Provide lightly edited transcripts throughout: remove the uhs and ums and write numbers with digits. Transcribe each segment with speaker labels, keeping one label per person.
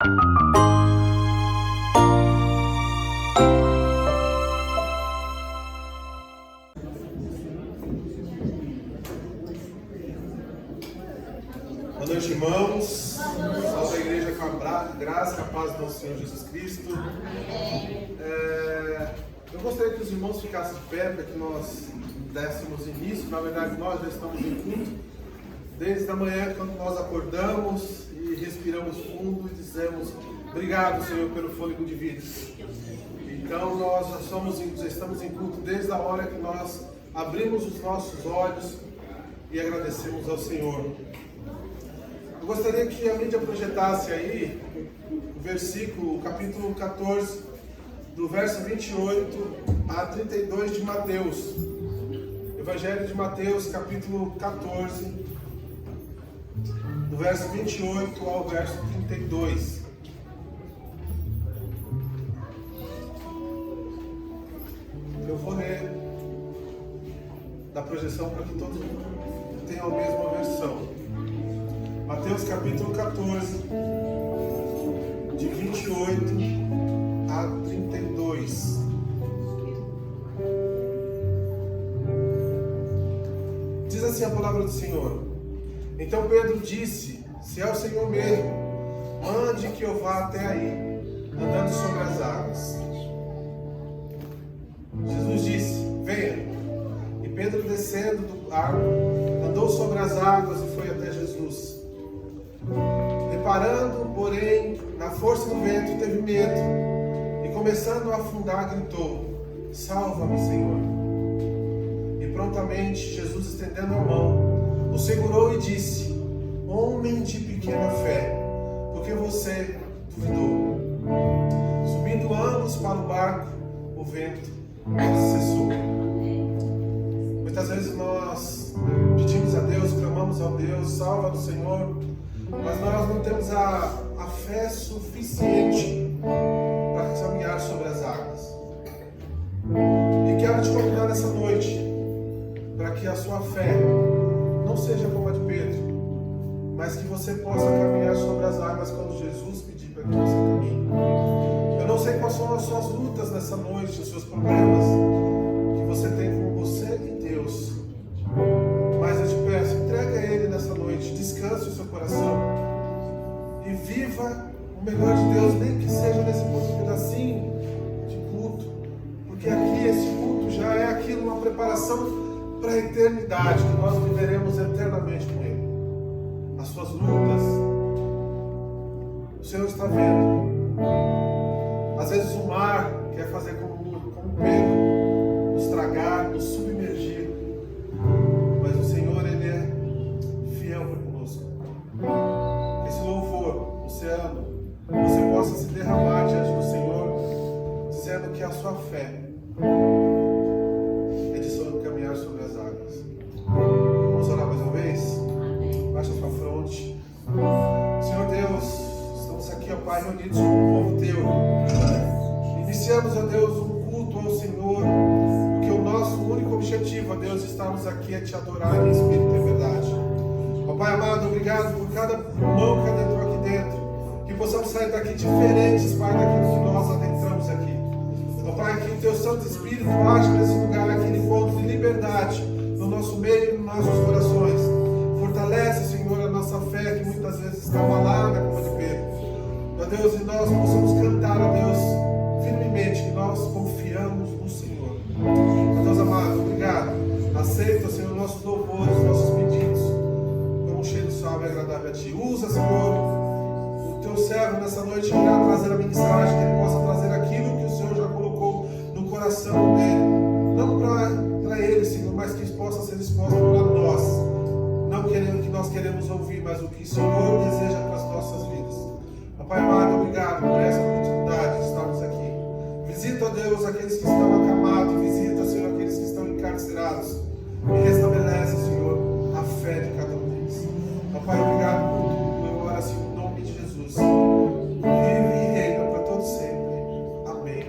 Speaker 1: Boa noite, irmãos. Salve a igreja com a graça e a paz do nosso Senhor Jesus Cristo. Eu gostaria que os irmãos ficassem de pé para que nós dessemos início. Na verdade, nós já estamos em culto desde a manhã, quando nós acordamos e respiramos fundo e dizemos: obrigado, Senhor, pelo fôlego de vida. Então, nós já estamos em culto desde a hora que nós abrimos os nossos olhos e agradecemos ao Senhor. Eu gostaria que a mídia projetasse aí o versículo, capítulo 14, do verso 28 a 32 de Mateus. Evangelho de Mateus, capítulo 14, do verso 28 ao verso 32. Eu vou ler da projeção para que todos tenham a mesma versão. Mateus capítulo 14, de 28 a 32. Diz assim a palavra do Senhor: Então Pedro disse: se é o Senhor mesmo, mande que eu vá até aí, andando sobre as águas. Jesus disse: venha. E Pedro, descendo do barco, andou sobre as águas e foi até Jesus. Reparando, porém, na força do vento, teve medo, e começando a afundar, gritou: salva-me, Senhor. E prontamente Jesus, estendendo a mão, o segurou e disse: homem de pequena fé, porque você duvidou? Subindo ambos para o barco, o vento cessou. Muitas vezes nós pedimos a Deus, clamamos a Deus: salva-nos, Senhor. Mas nós não temos a fé suficiente para caminhar sobre as águas. E quero te convidar nessa noite para que a sua fé não seja como a de Pedro, mas que você possa caminhar sobre as águas quando Jesus pedir para que você caminhe. Eu não sei quais são as suas lutas nessa noite, os seus problemas que você tem com você e Deus. Mas eu te peço, entrega a Ele nessa noite, descanse o seu coração e viva o melhor de Deus, nem que seja nesse pedacinho de culto, porque aqui esse culto já é aquilo, uma preparação para a eternidade, que nós viveremos eternamente com Ele. As suas lutas, o Senhor está vendo. Às vezes o mar quer fazer como Pedro, nos tragar, nos submergir. Mas o Senhor, Ele é fiel para conosco. Esse louvor, Luciano, você possa se derramar diante do Senhor, dizendo que a sua fé é de caminhar sobre as águas. Vamos orar mais uma vez? Baixa a sua fronte. Senhor Deus, estamos aqui, ó Pai, reunidos como um povo Teu. Iniciamos, ó Deus, um culto ao Senhor, porque o nosso único objetivo, ó Deus, estamos aqui a Te adorar em espírito e verdade. Ó Pai amado, obrigado por cada irmão que adentrou aqui dentro, que possamos sair daqui diferentes, Pai, daquilo que nós adentramos aqui. Ó Pai, que o Teu Santo Espírito age nesse lugar aqui, de encontro de liberdade no nosso meio e nos nossos corações. Fortalece, Senhor, a nossa fé, que muitas vezes está abalada como a de Pedro. Ó Deus, e nós possamos cantar, ó Deus, firmemente, que nós confiamos no Senhor. Ó Deus amado, obrigado. Aceita, Senhor, nossos louvores, nossos pedidos, como um cheiro suave e agradável a Ti. Usa, Senhor, o Teu servo nessa noite irá trazer a mensagem, que ele possa trazer aquilo que o Senhor já colocou no coração dele. Não para ele, Senhor, mas que possa ser exposto para nós. Não querendo o que nós queremos ouvir, mas o que o Senhor deseja para as nossas vidas. Ó Pai amado, obrigado por essa oportunidade de estarmos aqui. Visita, ó Deus, aqueles que estão acamados. Visita, Senhor, aqueles que estão encarcerados. E restabelece, Senhor, a fé de cada um deles. Ó Pai, obrigado por tudo. Eu oro assim em nome de Jesus. Vive e reina para todos sempre. Amém.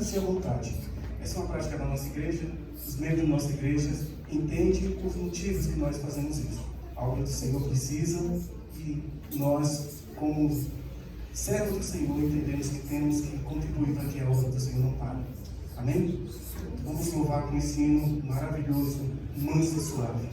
Speaker 2: Sinta-se à vontade. Essa é uma prática da nossa igreja. Os membros da nossa igreja entendem os motivos que nós fazemos isso. A obra do Senhor precisa e nós, como servos do Senhor, entendemos que temos que contribuir para que a obra do Senhor não pare. Amém? Vamos louvar com um ensino maravilhoso, manso e suave.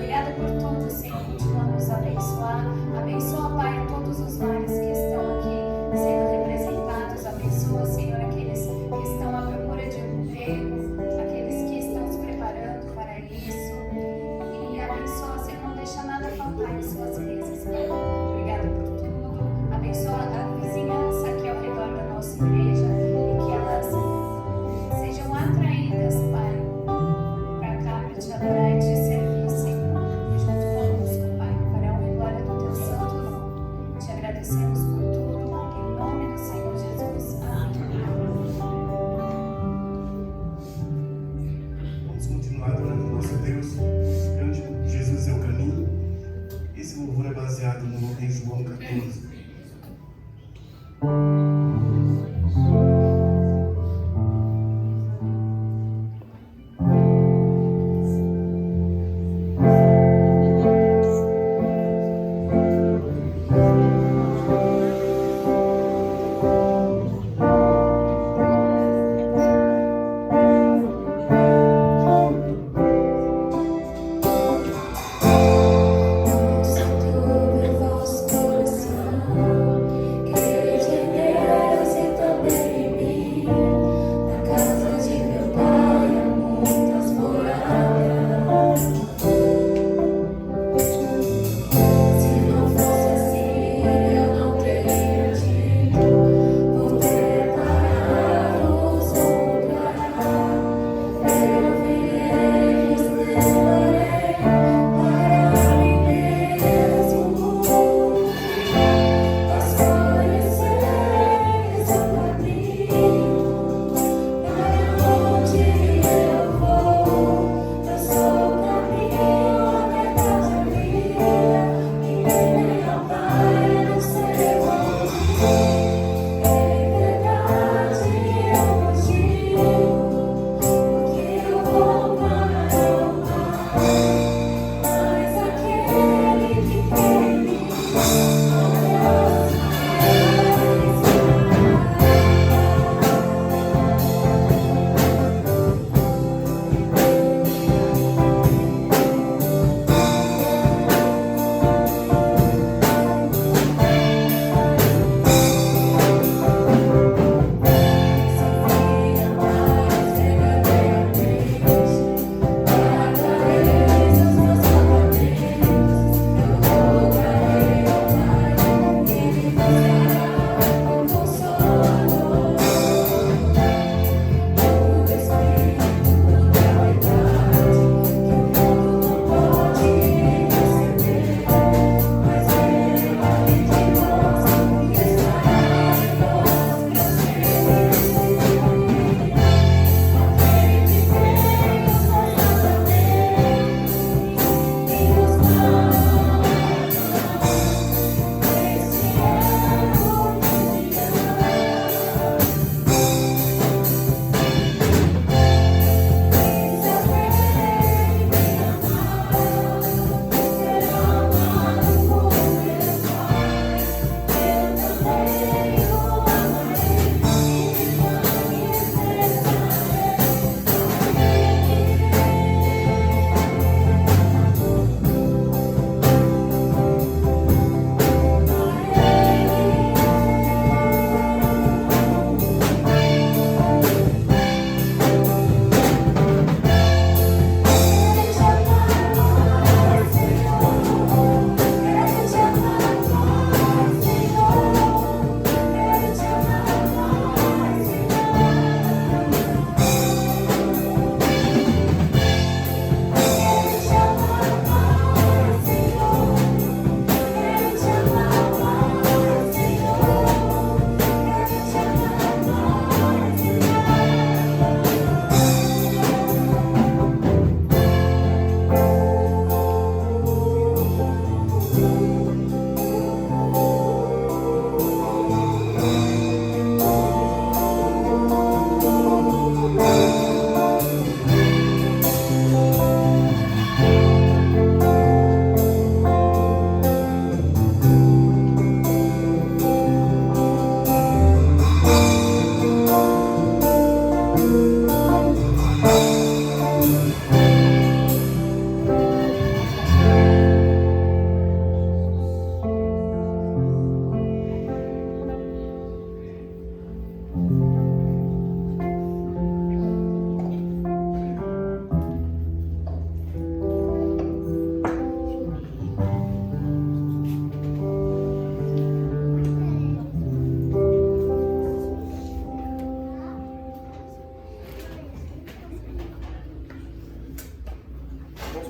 Speaker 3: Obrigada por tudo, Senhor. Continua a nos abençoar,
Speaker 2: baseado em João 14.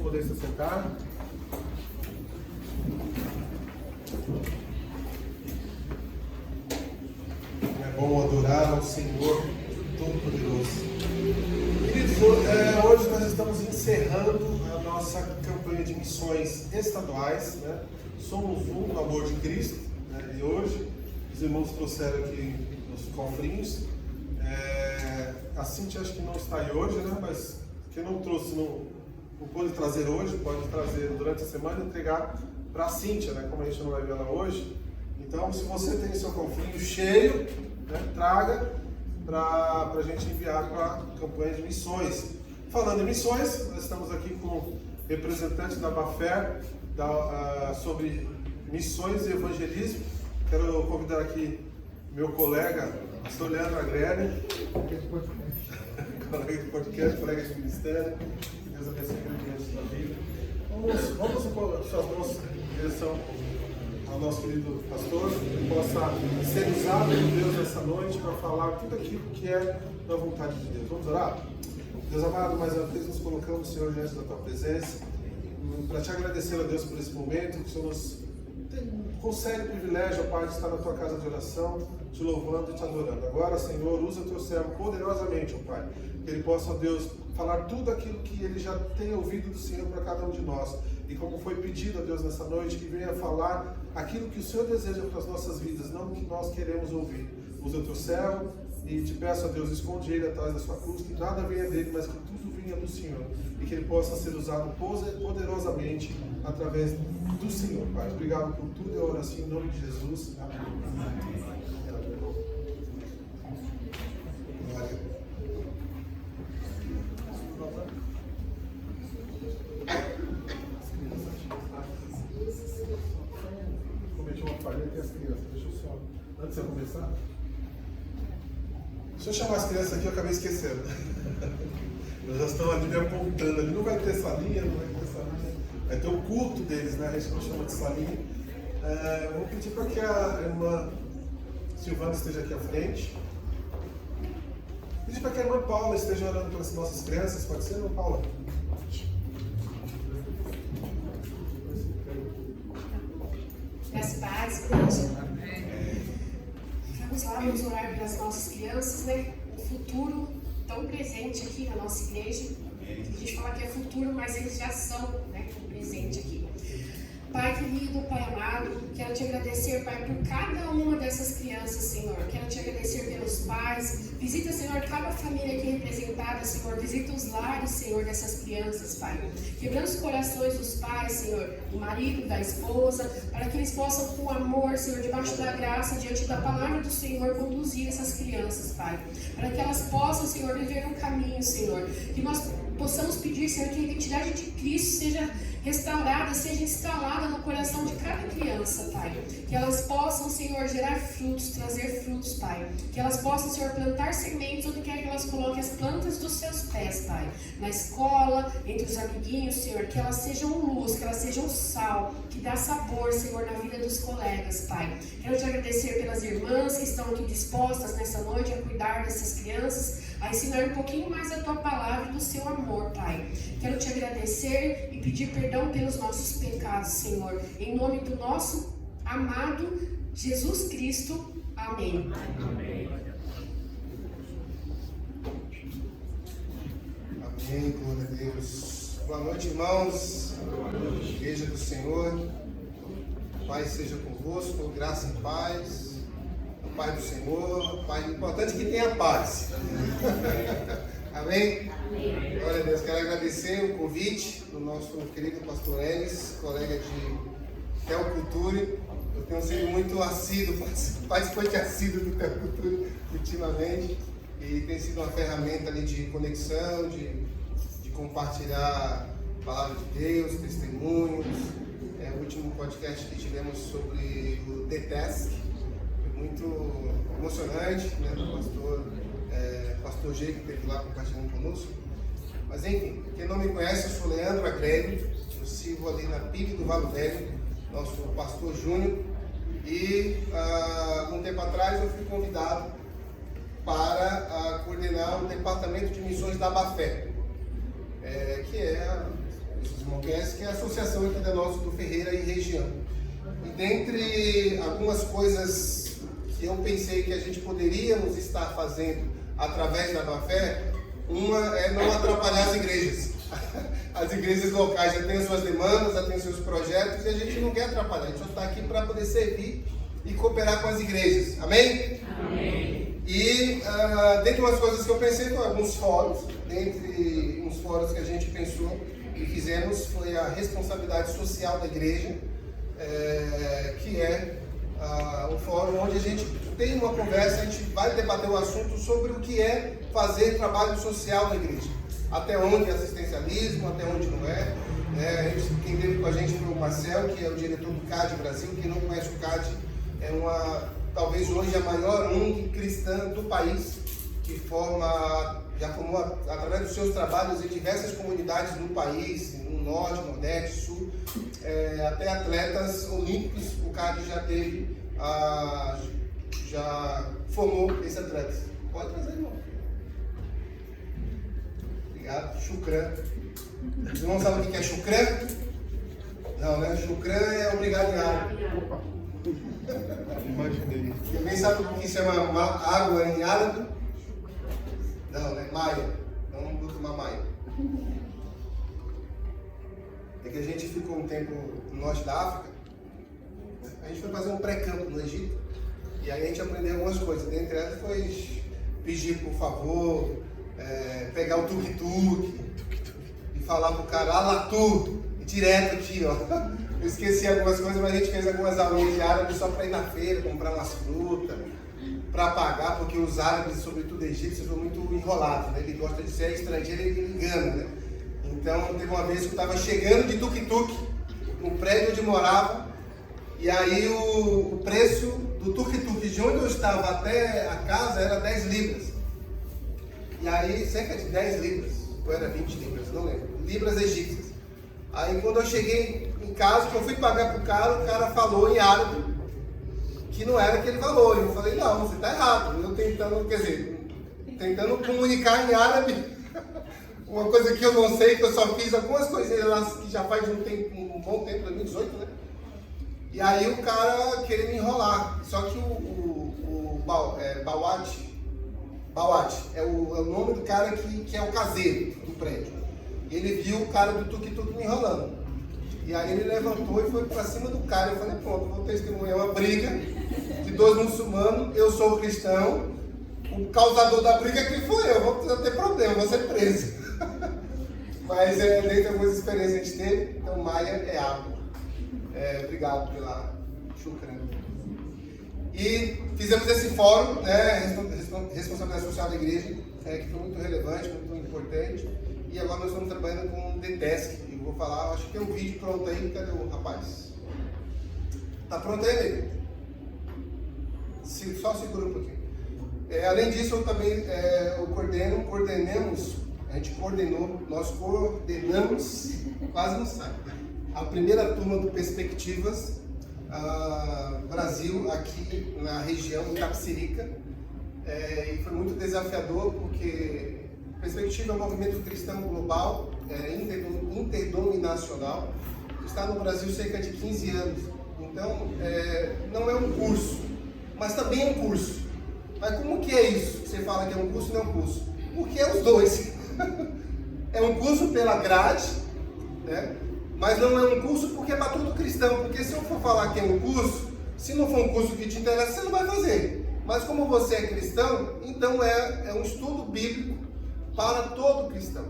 Speaker 1: poder se sentar. É bom adorar ao Senhor Todo-Poderoso. Queridos, hoje nós estamos encerrando a nossa campanha de missões estaduais, né? somos um no amor de Cristo, né? E hoje os irmãos trouxeram aqui os cofrinhos. A Cíntia acho que não está aí hoje, né? Mas quem não trouxe, não pôde trazer hoje, pode trazer durante a semana e entregar para a Cíntia, né? Como a gente não vai ver ela hoje. Então, se você tem seu cofrinho cheio, né, traga para a gente enviar para a campanha de missões. Falando em missões, nós estamos aqui com representantes da Bafer sobre missões e evangelismo. Quero convidar aqui meu colega, pastor Leandro Agrelli, colega de podcast, colega de ministério. Que Deus abençoe a sua vida. Vamos supor suas mãos em direção ao nosso querido pastor, que possa ser usado por Deus nessa noite para falar tudo aquilo que é da vontade de Deus. Vamos orar? Deus amado, mais uma vez nos colocamos, Senhor, diante da Tua presença, para Te agradecer, a Deus, por esse momento, que o Senhor nos concede o privilégio, Pai, de estar na Tua casa de oração, Te louvando e Te adorando. Agora, Senhor, usa o Teu servo poderosamente, ó Pai, que ele possa, ó Deus, falar tudo aquilo que ele já tem ouvido do Senhor para cada um de nós. E como foi pedido a Deus nessa noite, que venha falar aquilo que o Senhor deseja para as nossas vidas, não o que nós queremos ouvir. Usa o Teu servo e Te peço a Deus, esconde ele atrás da Sua cruz, que nada venha dele, mas que tudo venha do Senhor. E que ele possa ser usado poderosamente através do Senhor, Pai. Obrigado por tudo, eu oro assim em nome de Jesus. Amém. Glória. Cometi uma falha aqui as crianças. Deixa eu só, antes de eu começar, deixa eu chamar as crianças aqui, eu acabei esquecendo. Elas já estão ali me apontando, ali não vai ter salinha, não vai ter salinha. Vai ter o culto deles, né? A gente não chama de salinha. Vou pedir para que a irmã Silvana esteja aqui à frente. Pedir para que a irmã Paula esteja orando pelas nossas crianças, pode ser, irmã Paula?
Speaker 3: Graças a Deus, igreja. Vamos lá, vamos orar pelas nossas crianças, né? O futuro tão presente aqui na nossa igreja. A gente fala que é futuro, mas eles já são, né? Presente aqui. Pai querido, Pai amado, quero Te agradecer, Pai, por cada uma dessas crianças, Senhor. Quero Te agradecer pelos pais. Visita, Senhor, cada família aqui representada, Senhor. Visita os lares, Senhor, dessas crianças, Pai. Quebrando os corações dos pais, Senhor, do marido, da esposa, para que eles possam, com amor, Senhor, debaixo da graça, diante da palavra do Senhor, conduzir essas crianças, Pai. Para que elas possam, Senhor, viver um caminho, Senhor. Que nós possamos pedir, Senhor, que a identidade de Cristo seja restaurada, seja instalada no coração de cada criança, Pai. Que elas possam, Senhor, gerar frutos, trazer frutos, Pai. Que elas possam, Senhor, plantar sementes onde quer que elas coloquem as plantas dos seus pés, Pai. Na escola, entre os amiguinhos, Senhor. Que elas sejam luz, que elas sejam sal, que dá sabor, Senhor, na vida dos colegas, Pai. Quero Te agradecer pelas irmãs que estão aqui dispostas nessa noite a cuidar dessas crianças, a ensinar um pouquinho mais da Tua palavra e do Seu amor, Pai. Quero Te agradecer e pedir perdão pelos nossos pecados, Senhor. Em nome do nosso amado Jesus Cristo. Amém.
Speaker 4: Amém. Amém, glória a Deus. Boa noite, irmãos. Igreja do Senhor. Paz seja convosco, graça e paz. O Pai do Senhor, Pai, importante que tenha paz. Amém? Amém? Glória a Deus. Quero agradecer o convite do nosso querido pastor Elis, colega de Teoculture. Eu tenho sido muito assíduo, participante assíduo do Teoculture ultimamente. E tem sido uma ferramenta ali de conexão, de compartilhar a palavra de Deus, testemunhos. O último podcast que tivemos sobre o The Task foi muito emocionante, né, do pastor G, que esteve lá compartilhando conosco. Mas enfim, quem não me conhece, eu sou Leandro Agrelli, eu sirvo ali na PIB do Valo Velho, nosso pastor Júnior, e um tempo atrás eu fui convidado para coordenar o departamento de missões da Bafer, que é, vocês não conhecem, que é a associação aqui da nossa do Ferreira e região. E dentre algumas coisas que eu pensei que a gente poderíamos estar fazendo através da Bafer, uma é não atrapalhar as igrejas. as igrejas locais já têm as suas demandas, já têm os seus projetos, e a gente não quer atrapalhar, a gente só está aqui para poder servir e cooperar com as igrejas. Amém?
Speaker 5: Amém.
Speaker 4: E dentre umas coisas que eu pensei, foi alguns fóruns. Dentre uns fóruns que a gente pensou e fizemos foi a responsabilidade social da igreja, que é um fórum onde a gente tem uma conversa, a gente vai debater o assunto sobre o que é fazer trabalho social na igreja. Até onde é assistencialismo, até onde não é. Quem esteve com a gente foi o Marcel, que é o diretor do CAD Brasil. Quem não conhece o CAD, talvez hoje a maior ONG cristã do país, que já formou através dos seus trabalhos em diversas comunidades no país, no norte, nordeste, sul, até atletas olímpicos. O CAD já teve, já formou esses atletas. Pode trazer, irmão. Obrigado. Shukran. Vocês não sabem o que é shukran? Não, né? Shukran é obrigado em árabe.
Speaker 1: Imaginei.
Speaker 4: Alguém sabe o que chama água em árabe? Não, né? Maia. Então vou tomar maia. É que a gente ficou um tempo no norte da África. A gente foi fazer um pré-campo no Egito. E aí a gente aprendeu algumas coisas. Dentre elas foi pedir por favor, pegar o tuk-tuk e falar pro cara, alatu, direto aqui, ó. Eu esqueci algumas coisas, mas a gente fez algumas aulinhas de árabe só para ir na feira, comprar umas frutas, para pagar, porque os árabes, sobretudo egípcios, são muito enrolados, né? Ele gosta de ser estrangeiro e ele engana, né? Então, teve uma vez que eu estava chegando de tuk-tuk, no prédio onde morava, e aí o preço do tuk-tuk de onde eu estava até a casa era 10 libras. E aí, cerca de 10 libras, ou era 20 libras, não lembro, libras egípcias. Aí quando eu cheguei em casa, que eu fui pagar pro cara, o cara falou em árabe que não era aquele valor. Eu falei, não, você tá errado. Eu tentando comunicar em árabe, uma coisa que eu não sei, que eu só fiz algumas coisinhas lá que já faz um bom tempo, 2018, né? E aí o cara queria me enrolar. Só que o Bawat é o nome do cara que é o caseiro do prédio. E ele viu o cara do tuk-tuk me enrolando. E aí ele levantou e foi pra cima do cara. Eu falei, pronto, vou testemunhar uma briga de dois muçulmanos, eu sou cristão, o causador da briga aqui foi eu, vou ter problema, vou ser preso. Mas dentre algumas experiências que a gente teve, então Maia é água. Obrigado pela shukran. E fizemos esse fórum, né, responsabilidade social da igreja, que foi muito relevante, muito importante. E agora nós estamos trabalhando com o DTESC. Eu vou falar, acho que tem um vídeo pronto aí. Cadê o rapaz? Tá pronto aí, amigo? Só segura um pouquinho. Além disso, eu também nós coordenamos, quase não sai, a primeira turma do Perspectivas Brasil, aqui na região, em Itapecerica. E foi muito desafiador, porque Perspectiva é um movimento cristão global, interdenominacional, está no Brasil cerca de 15 anos. Então, não é um curso, mas também é um curso. Mas como que é isso? Você fala que é um curso, não é um curso? Porque é os dois. É um curso pela grade, né? Mas não é um curso porque é para todo cristão. Porque se eu for falar que é um curso, se não for um curso que te interessa, você não vai fazer. Mas como você é cristão, então é um estudo bíblico para todo cristão.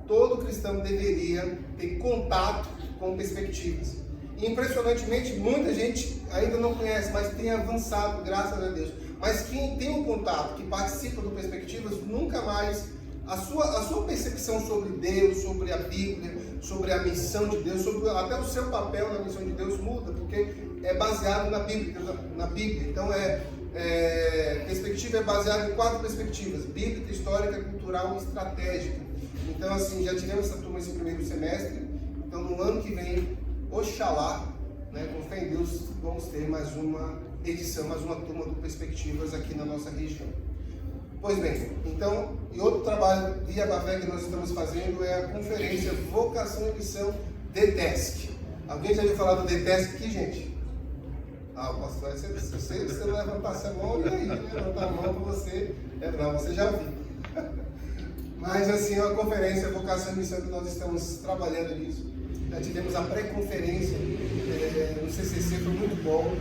Speaker 4: Todo cristão deveria ter contato com perspectivas. E, impressionantemente, muita gente ainda não conhece, mas tem avançado, graças a Deus. Mas quem tem um contato, que participa do Perspectivas, nunca mais a sua percepção sobre Deus, sobre a Bíblia, sobre a missão de Deus, sobre até o seu papel na missão de Deus muda, porque é baseado na Bíblia. Então, perspectiva é baseada em 4 perspectivas: bíblica, histórica, cultural e estratégica. Então, assim, já tivemos essa turma esse primeiro semestre. Então, no ano que vem, oxalá, né, com fé em Deus, vamos ter mais uma edição, mais uma turma do Perspectivas aqui na nossa região. Pois bem, então, e outro trabalho via Bafé que nós estamos fazendo é a conferência Vocação e Missão DTESC. Alguém já ouviu falar do DTESC aqui, gente? O pastor, se você levantasse a mão, e aí, levantar a mão para você. Não, você já ouviu. Mas assim, é uma conferência, vocação e missão, que nós estamos trabalhando nisso. Já tivemos a pré-conferência no CCC, foi muito bom.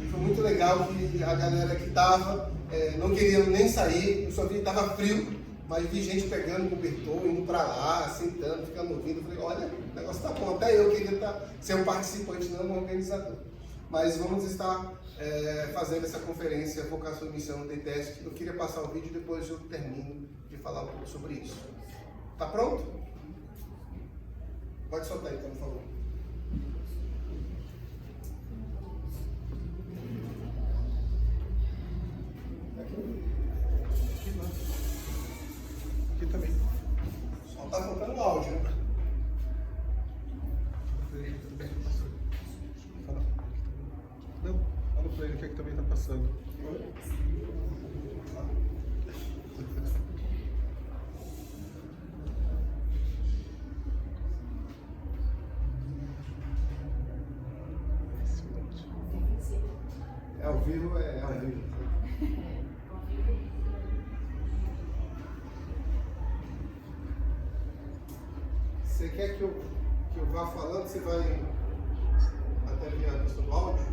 Speaker 4: Foi muito legal que a galera que estava não queria nem sair, eu só vi que estava frio, mas vi gente pegando cobertor, indo para lá, sentando, ficando ouvindo. Falei, olha, o negócio tá bom. Até eu queria ser um participante, não um organizador. Mas vamos estar fazendo essa conferência Vocação e Missão DTESC. Eu queria passar o vídeo e depois eu termino de falar um pouco sobre isso. Tá pronto? Pode soltar então, por favor.
Speaker 1: Aqui também.
Speaker 4: Só tá faltando o áudio, né?
Speaker 1: Não, fala pra ele que aqui também tá passando.
Speaker 4: É ao vivo, é ao vivo. Você quer que eu vá falando? Você vai até ver a questão do áudio?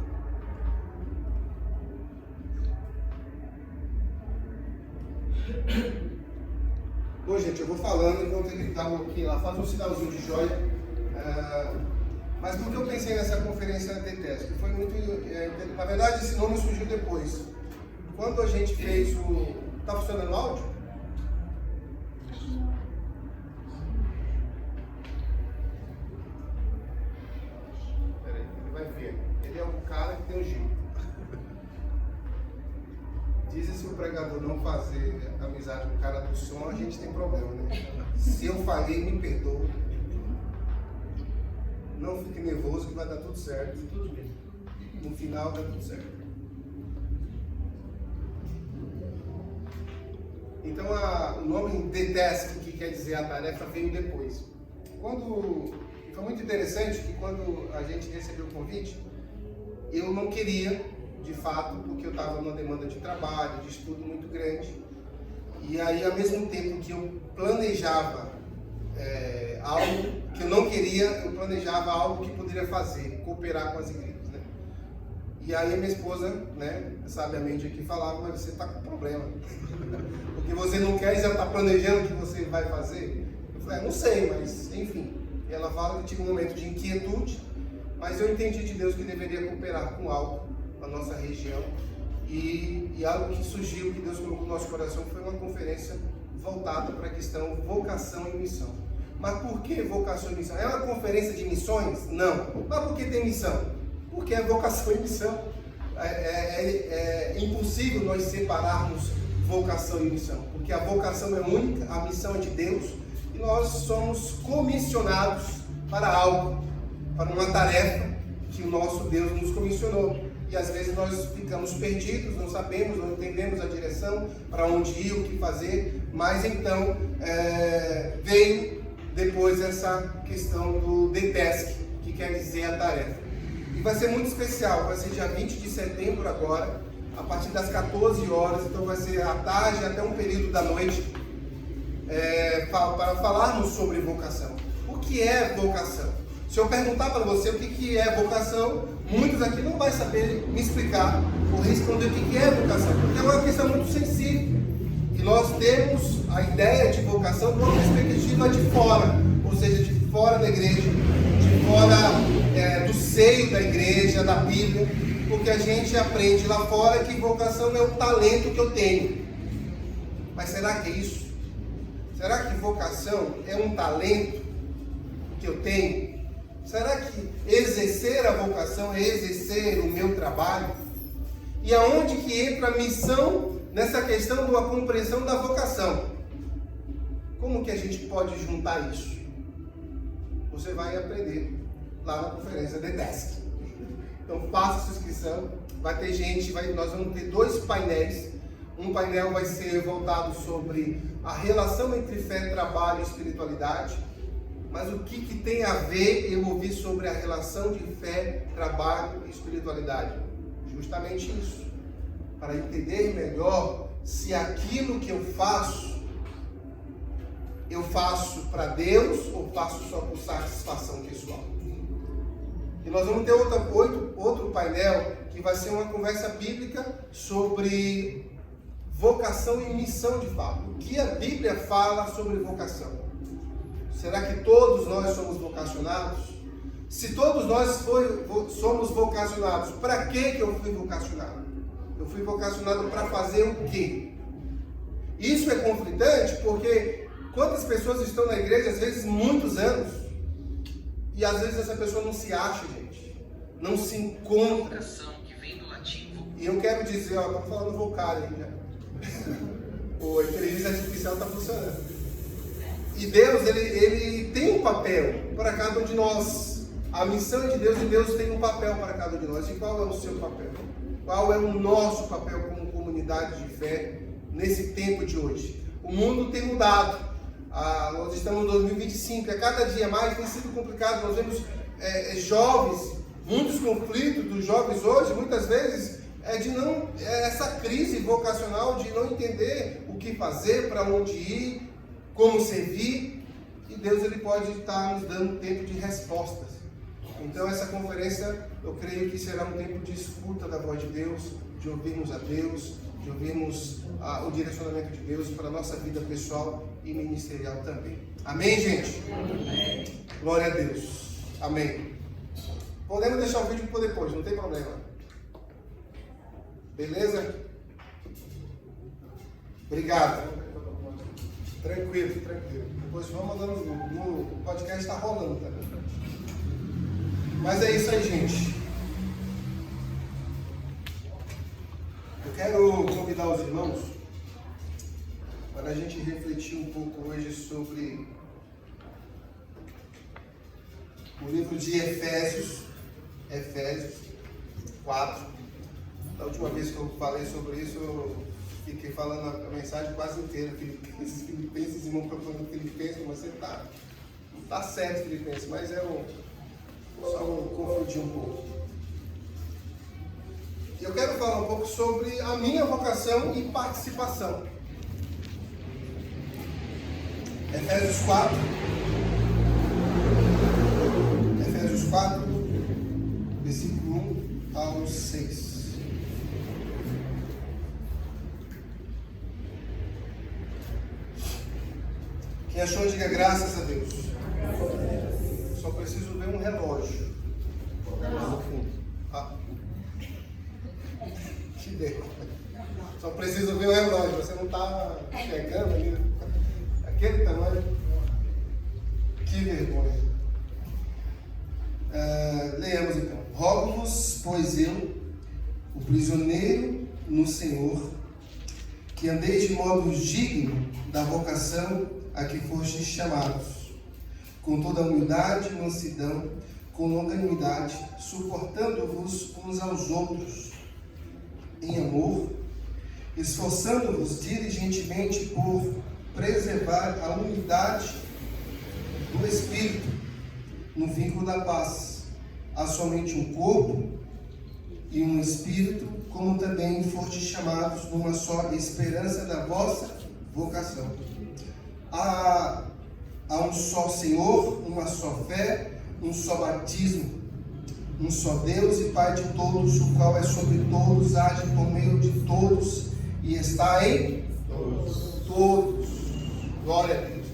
Speaker 4: Bom, gente, eu vou falando enquanto ele dá um pouquinho lá, faz um sinalzinho de joia. Mas por que eu pensei nessa conferência DTESC? Foi muito. Na verdade, esse nome surgiu depois. Quando a gente fez o. Tá funcionando o áudio? Peraí, ele vai ver. Ele é um cara que tem um jeito. Dizem se o pregador não fazer amizade com o cara do som, a gente tem problema, né? Se eu falhei, me perdoa. Não fique nervoso que vai dar tudo certo. No final dá tudo certo. Então o nome DTESC, que quer dizer a tarefa, veio depois. Foi muito interessante que quando a gente recebeu o convite, eu não queria, de fato, porque eu estava numa demanda de trabalho, de estudo muito grande. E aí, ao mesmo tempo que eu planejava algo que eu não queria, eu planejava algo que poderia fazer, cooperar com as igrejas, né? E aí a minha esposa, né, sabiamente aqui falava, mas você está com problema, porque você não quer e já está planejando o que você vai fazer. Eu falei, não sei, mas enfim. E ela fala que tive um momento de inquietude, mas eu entendi de Deus que deveria cooperar com algo na nossa região, e algo que surgiu, que Deus colocou no nosso coração, foi uma conferência voltada para a questão vocação e missão. Mas por que vocação e missão? É uma conferência de missões? Não. Mas por que tem missão? Porque é vocação e missão. É impossível nós separarmos vocação e missão, porque a vocação é única, a missão é de Deus, e nós somos comissionados para algo, para uma tarefa que o nosso Deus nos comissionou. E às vezes nós ficamos perdidos, não sabemos, não entendemos a direção, para onde ir, o que fazer, mas então veio depois essa questão do DTESC, que quer dizer a tarefa. E vai ser muito especial, vai ser dia 20 de setembro agora, a partir das 14 horas, então vai ser à tarde até um período da noite, para falarmos sobre vocação. O que é vocação? Se eu perguntar para você o que é vocação, muitos aqui não vão saber me explicar ou responder o que é vocação, porque é uma questão muito sensível. E nós temos a ideia de vocação de uma perspectiva de fora, ou seja, de fora da igreja, de fora do seio da igreja, da Bíblia, porque a gente aprende lá fora que vocação é um talento que eu tenho. Mas será que é isso? Será que vocação é um talento que eu tenho? Será que exercer a vocação é exercer o meu trabalho? E aonde que entra a missão nessa questão de uma compreensão da vocação? Como que a gente pode juntar isso? Você vai aprender lá na conferência DTESC. Então faça sua inscrição, vai ter gente, nós vamos ter 2 painéis. Um painel vai ser voltado sobre a relação entre fé, trabalho e espiritualidade. Mas o que tem a ver eu ouvir sobre a relação de fé, trabalho e espiritualidade? Justamente isso. Para entender melhor se aquilo que eu faço eu faço para Deus ou faço só por satisfação pessoal? E nós vamos ter outro painel que vai ser uma conversa bíblica sobre vocação e missão de fato. O que a Bíblia fala sobre vocação? Será que todos nós somos vocacionados? Se todos nós somos vocacionados, para que eu fui vocacionado? Eu fui vocacionado para fazer o quê? Isso é conflitante porque quantas pessoas estão na igreja, às vezes muitos anos, e às vezes essa pessoa não se acha, gente, não se encontra. E eu quero dizer, ó, estamos falando vocário aí, né? A inteligência artificial está funcionando. E Deus, ele tem um papel para cada um de nós. A missão de Deus, e Deus tem um papel para cada um de nós. E qual é o seu papel? Qual é o nosso papel como comunidade de fé nesse tempo de hoje? O mundo tem mudado. Nós estamos em 2025. A cada dia mais tem sido complicado. Nós vemos jovens, muitos conflitos dos jovens hoje, muitas vezes, essa crise vocacional de não entender o que fazer, para onde ir, como servir. E Deus, ele pode estar nos dando tempo de respostas. Então essa conferência, eu creio que será um tempo de escuta da voz de Deus, de ouvirmos a Deus, de ouvirmos o direcionamento de Deus para a nossa vida pessoal e ministerial também. Amém, gente? Amém. Glória a Deus. Amém. Podemos deixar o vídeo para depois, não tem problema. Beleza? Obrigado. Tranquilo. Depois vamos mandando no podcast, está rolando também. Mas é isso aí, gente. Eu quero convidar os irmãos para a gente refletir um pouco hoje sobre o livro de Efésios 4. Da última vez que eu falei sobre isso, eu fiquei falando a mensagem quase inteira. Filipenses, irmão procurando Filipenses, mas você tá certo, Filipenses, mas só confundir um pouco. Eu quero falar um pouco sobre a minha vocação e participação. Efésios 4, versículo 1 ao 6. Quem achou, diga graças a Deus. Só preciso ver um relógio. No fundo. Que vergonha. Só preciso ver o relógio. Você não está chegando ali. Aquele tamanho. Que vergonha. Leamos então. Rogo-vos, pois eu, o prisioneiro no Senhor, que andeis de modo digno da vocação a que fostes chamados, com toda humildade e mansidão, com longanimidade, suportando-vos uns aos outros, em amor, esforçando-vos diligentemente por preservar a unidade do Espírito, no vínculo da paz. Há somente um corpo e um Espírito, como também fostes chamados numa só esperança da vossa vocação. Há um só Senhor, uma só fé, um só batismo, um só Deus e Pai de todos, o qual é sobre todos, age por meio de todos e está em todos. Glória a Deus.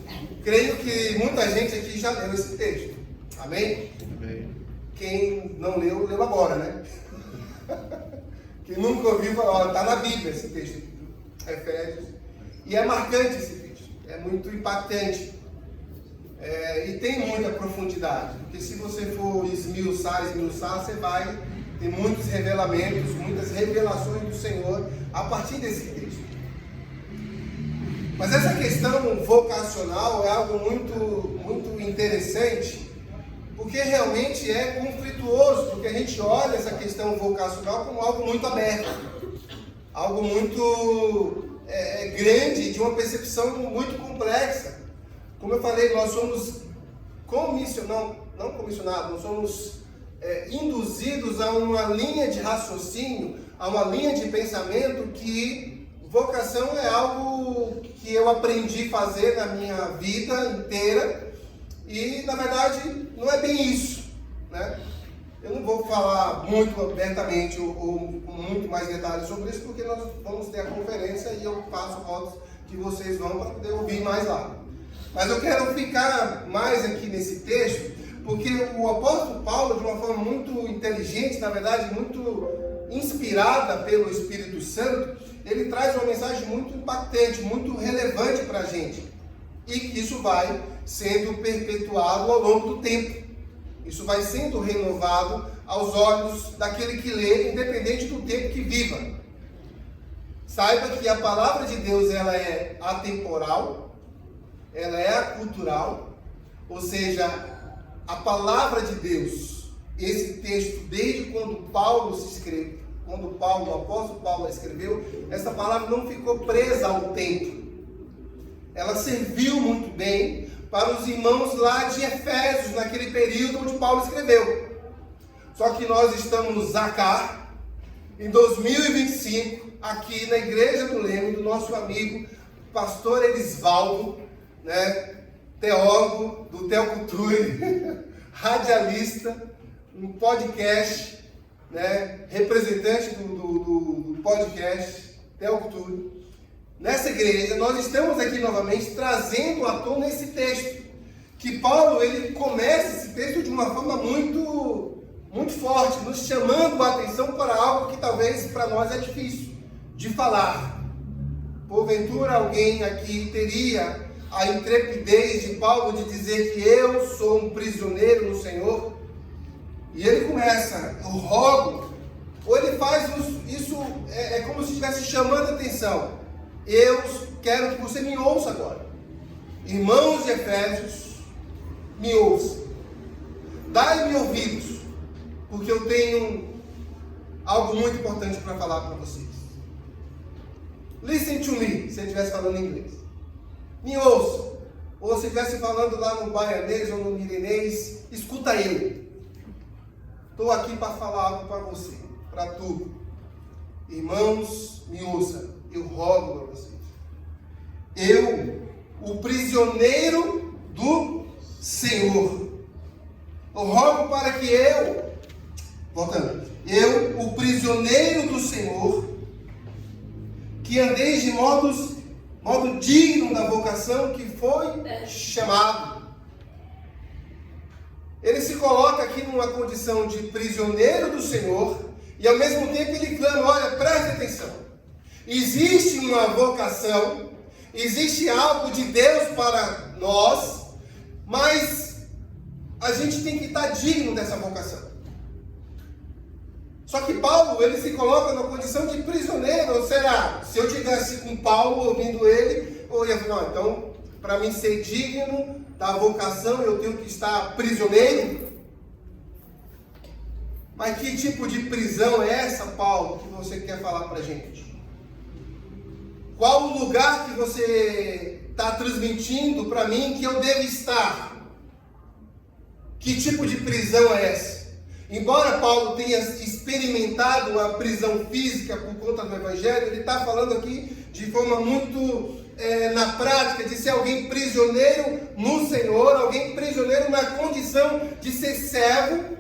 Speaker 4: Creio que muita gente aqui já leu esse texto. Amém? Amém. Quem não leu, leu agora, né? Quem nunca ouviu, está na Bíblia esse texto, Efésios. E é marcante esse texto. É muito impactante. E tem muita profundidade. Porque se você for esmiuçar, você vai ter muitos revelamentos, muitas revelações do Senhor a partir desse texto. Mas essa questão vocacional é algo muito interessante, porque realmente é conflituoso, porque a gente olha essa questão vocacional como algo muito aberto, algo muito grande, de uma percepção muito complexa. Como eu falei, nós somos não comissionados, nós somos induzidos a uma linha de raciocínio, a uma linha de pensamento que vocação é algo que eu aprendi a fazer na minha vida inteira e, na verdade, não é bem isso, né? Eu não vou falar muito abertamente ou com muito mais detalhes sobre isso, porque nós vamos ter a conferência e eu faço votos que vocês vão para poder ouvir mais lá. Mas eu quero ficar mais aqui nesse texto, porque o apóstolo Paulo, de uma forma muito inteligente, na verdade, muito inspirada pelo Espírito Santo, ele traz uma mensagem muito impactante, muito relevante para a gente. E que isso vai sendo perpetuado ao longo do tempo. Isso vai sendo renovado aos olhos daquele que lê, independente do tempo que viva. Saiba que a palavra de Deus, ela é atemporal, ela é acultural, ou seja, a palavra de Deus, esse texto, desde quando Paulo se escreveu, o apóstolo Paulo escreveu, essa palavra não ficou presa ao tempo. Ela serviu muito bem para os irmãos lá de Efésios, naquele período onde Paulo escreveu. Só que nós estamos acá, em 2025, aqui na Igreja do Leme, do nosso amigo pastor Elisvaldo, né, teólogo do Teoculture, radialista, um podcast, né, representante do podcast Teoculture. Nessa igreja, nós estamos aqui novamente trazendo à tona esse texto, que Paulo, ele começa esse texto de uma forma muito forte, nos chamando a atenção para algo que talvez para nós é difícil de falar. Porventura alguém aqui teria a intrepidez de Paulo de dizer que eu sou um prisioneiro no Senhor? E ele começa, eu rogo, ou ele faz isso, é como se estivesse chamando a atenção. Eu quero que você me ouça agora. Irmãos de Efésios, me ouçam. Dai-me ouvidos, porque eu tenho algo muito importante para falar para vocês. Listen to me, se ele estivesse falando em inglês. Me ouça. Ou se estivesse falando lá no baianês ou no mirenês, escuta ele. Estou aqui para falar algo para você, para tu. Irmãos, me ouçam. Eu rogo para vocês. Eu, o prisioneiro do Senhor. Eu rogo para que voltando, eu, o prisioneiro do Senhor, que andeis de modo digno da vocação que foi chamado. Ele se coloca aqui numa condição de prisioneiro do Senhor e ao mesmo tempo ele clama, olha, preste atenção. Existe uma vocação, existe algo de Deus para nós, mas a gente tem que estar digno dessa vocação. Só que Paulo, ele se coloca na condição de prisioneiro. Ou será, se eu estivesse com Paulo ouvindo ele, eu ia falar, não, então, para mim ser digno da vocação, eu tenho que estar prisioneiro? Mas que tipo de prisão é essa, Paulo, que você quer falar para a gente? Qual o lugar que você está transmitindo para mim que eu devo estar? Que tipo de prisão é essa? Embora Paulo tenha experimentado a prisão física por conta do Evangelho, ele está falando aqui de forma muito na prática, de ser alguém prisioneiro no Senhor, alguém prisioneiro na condição de ser servo.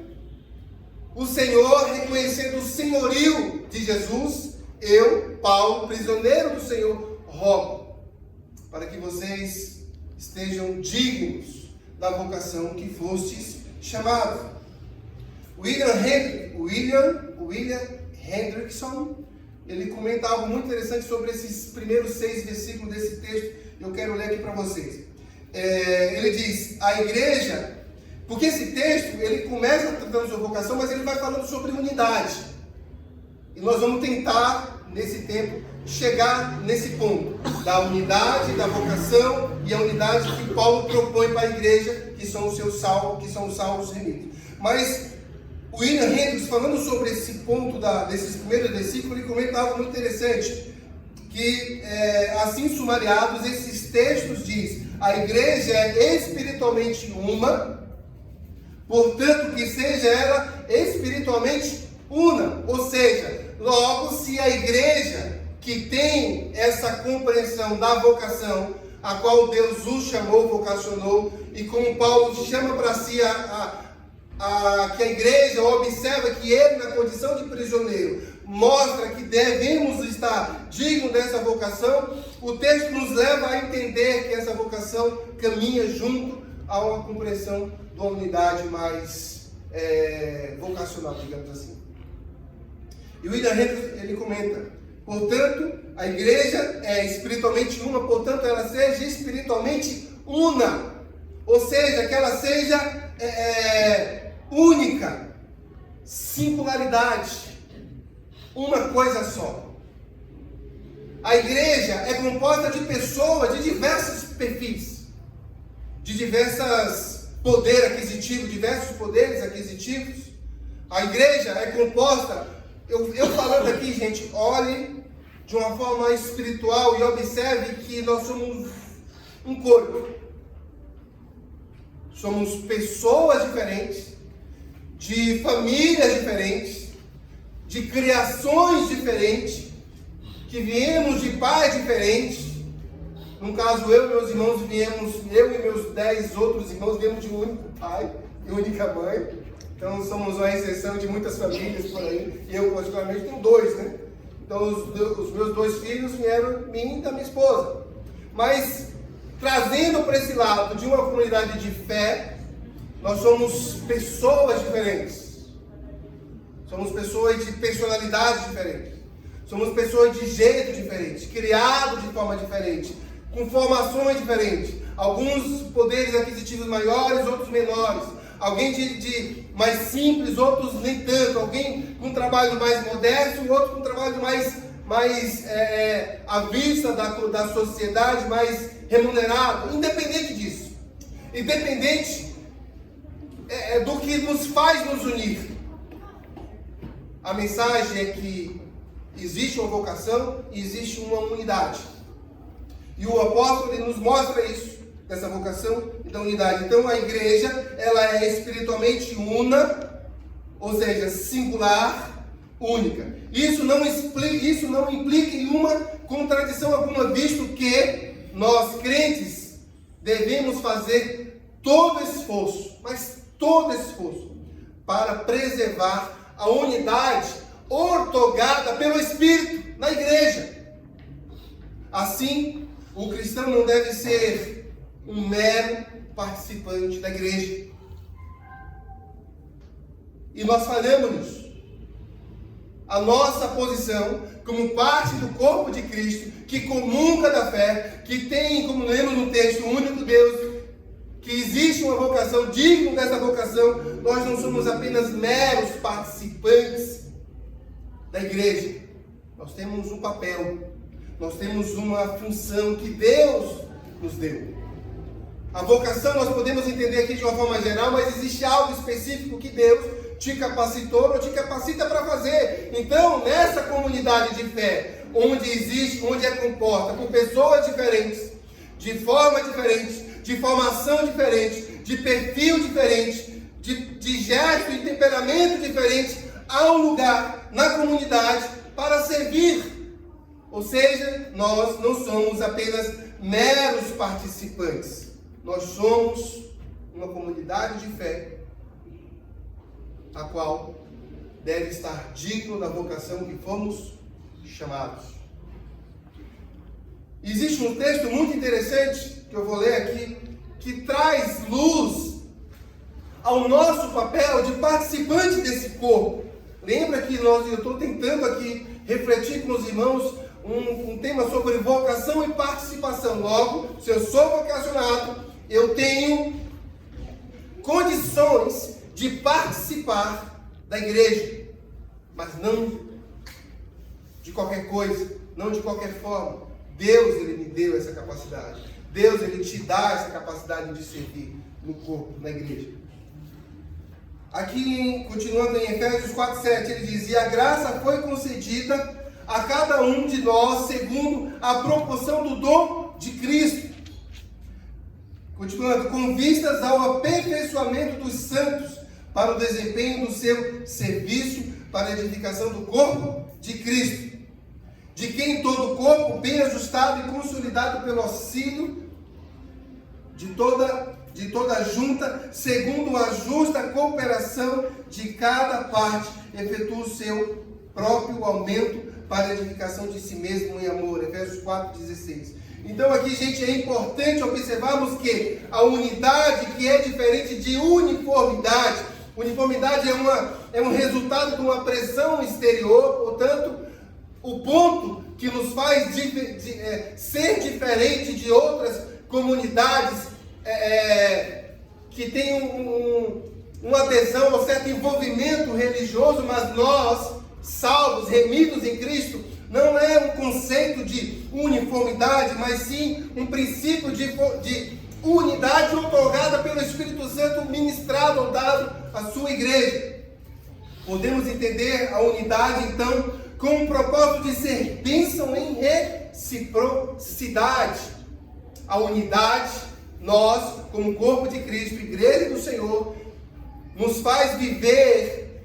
Speaker 4: O Senhor reconhecendo o senhorio de Jesus. Eu, Paulo, prisioneiro do Senhor, rogo para que vocês estejam dignos da vocação que fostes chamados. William Hendrickson, ele comenta algo muito interessante sobre esses primeiros 6 versículos desse texto. Eu quero ler aqui para vocês. Ele diz, a igreja, porque esse texto, ele começa tratando sobre vocação, mas ele vai falando sobre unidade. E nós vamos tentar, nesse tempo, chegar nesse ponto, da unidade, da vocação e a unidade que Paulo propõe para a igreja, que são os salvos remidos. Mas William Hendricks, falando sobre esse ponto desses primeiros versículos, ele comenta algo muito interessante, que assim sumariados, esses textos diz, a igreja é espiritualmente uma, portanto que seja ela espiritualmente una, ou seja, logo se a igreja que têm essa compreensão da vocação, a qual Deus os chamou, vocacionou, e como Paulo chama para si que a igreja observa que ele, na condição de prisioneiro, mostra que devemos estar dignos dessa vocação, o texto nos leva a entender que essa vocação caminha junto a uma compreensão de uma unidade mais vocacional, digamos assim. E o William Hendricks, ele comenta: portanto, a igreja é espiritualmente uma, portanto, ela seja espiritualmente una. Ou seja, que ela seja única, singularidade, uma coisa só. A igreja é composta de pessoas de diversos perfis, de diversos poderes aquisitivos. A igreja é composta, eu falando aqui, gente, olhe de uma forma espiritual e observe que nós somos um corpo. Somos pessoas diferentes, de famílias diferentes, de criações diferentes, que viemos de pais diferentes. No caso, eu e meus irmãos eu e meus 10 outros irmãos viemos de um único pai e única mãe. Então somos uma exceção de muitas famílias por aí. Eu, particularmente, tenho 2, né? Então os meus 2 filhos vieram de mim e da minha esposa. Mas, trazendo para esse lado de uma comunidade de fé, nós somos pessoas diferentes. Somos pessoas de personalidades diferentes. Somos pessoas de jeito diferente, criados de forma diferente, com formações diferentes. Alguns poderes aquisitivos maiores, outros menores. Alguém de mais simples, outros nem tanto. Alguém com um trabalho mais modesto, outro com um trabalho mais à vista da sociedade, mais remunerado. Independente disso. Independente do que nos faz nos unir. A mensagem é que existe uma vocação e existe uma unidade. E o apóstolo ele nos mostra isso, dessa vocação e da unidade. Então a igreja, ela é espiritualmente una, ou seja, singular, única. Isso não implica em uma contradição alguma, visto que nós, crentes, devemos fazer todo esforço, mas todo esforço, para preservar a unidade ortogada pelo Espírito na igreja. Assim, o cristão não deve ser um mero participante da igreja. E nós falhamos nisso. A nossa posição, como parte do corpo de Cristo, que comunga da fé, que tem, como lemos no texto, o único Deus, que existe uma vocação, digno dessa vocação, nós não somos apenas meros participantes da igreja. Nós temos um papel, nós temos uma função que Deus nos deu. A vocação nós podemos entender aqui de uma forma geral, mas existe algo específico que Deus te capacitou ou te capacita para fazer. Então, nessa comunidade de fé, onde é composta por pessoas diferentes, de forma diferente, de formação diferente, de perfil diferente, de gesto e temperamento diferente, há um lugar na comunidade para servir. Ou seja, nós não somos apenas meros participantes. Nós somos uma comunidade de fé, a qual deve estar digno da vocação que fomos chamados. Existe um texto muito interessante, que eu vou ler aqui, que traz luz ao nosso papel de participante desse corpo. Lembra que eu estou tentando aqui refletir com os irmãos um tema sobre vocação e participação. Logo, se eu sou vocacionado, eu tenho condições de participar da igreja, mas não de qualquer coisa, não de qualquer forma. Deus, Ele me deu essa capacidade. Deus, Ele te dá essa capacidade de servir no corpo, na igreja. Aqui, continuando em Efésios 4:7, ele diz: e a graça foi concedida a cada um de nós segundo a proporção do dom de Cristo. Continuando, com vistas ao aperfeiçoamento dos santos, para o desempenho do seu serviço, para a edificação do corpo de Cristo, de quem tem todo o corpo bem ajustado e consolidado pelo auxílio de toda junta, segundo a justa cooperação de cada parte, efetua o seu próprio aumento para a edificação de si mesmo em amor. Efésios 4,16. Então aqui, gente, é importante observarmos que a unidade, que é diferente de uniformidade. Uniformidade é um resultado de uma pressão exterior, portanto, o ponto que nos faz ser diferente de outras comunidades que têm uma adesão a um certo envolvimento religioso, mas nós, salvos, remidos em Cristo, não é um conceito de uniformidade, mas sim um princípio de unidade otorgada pelo Espírito Santo, ministrado ou dado à sua igreja. Podemos entender a unidade, então, com o propósito de ser bênção em reciprocidade. A unidade, nós, como corpo de Cristo, igreja do Senhor, nos faz viver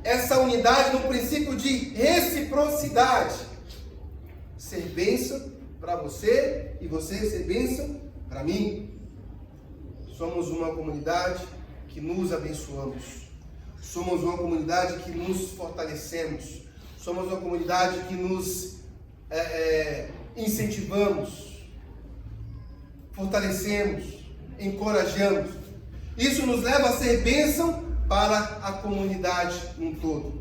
Speaker 4: essa unidade no princípio de reciprocidade. Ser bênção para você e você ser bênção para mim. Somos uma comunidade que nos abençoamos. Somos uma comunidade que nos fortalecemos. Somos uma comunidade que nos incentivamos, fortalecemos, encorajamos. Isso nos leva a ser bênção para a comunidade um todo.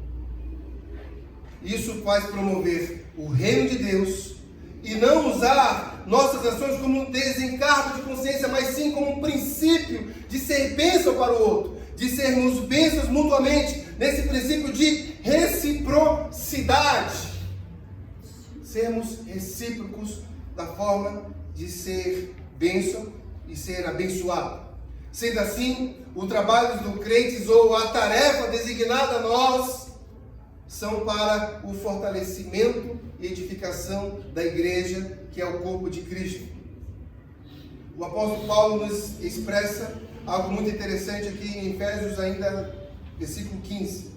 Speaker 4: Isso faz promover o reino de Deus e não usar nossas ações como um desencargo de consciência, mas sim como um princípio de ser bênção para o outro, de sermos bênçãos mutuamente, nesse princípio de reciprocidade. Sermos recíprocos da forma de ser bênção e ser abençoado. Sendo assim, o trabalho dos crentes ou a tarefa designada a nós são para o fortalecimento e edificação da igreja, que é o corpo de Cristo. O apóstolo Paulo nos expressa algo muito interessante aqui em Efésios, ainda versículo 15.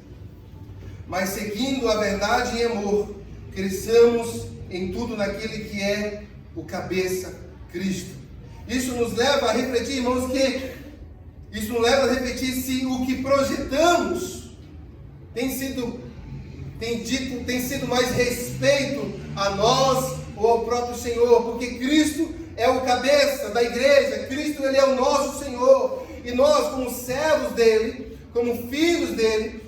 Speaker 4: Mas seguindo a verdade em amor, cresçamos em tudo naquele que é o cabeça, Cristo. Isso nos leva a refletir, irmãos, se o que projetamos tem sido mais respeito a nós ou ao próprio Senhor, porque Cristo é o cabeça da igreja, Cristo ele é o nosso Senhor, e nós, como servos dele, como filhos dele,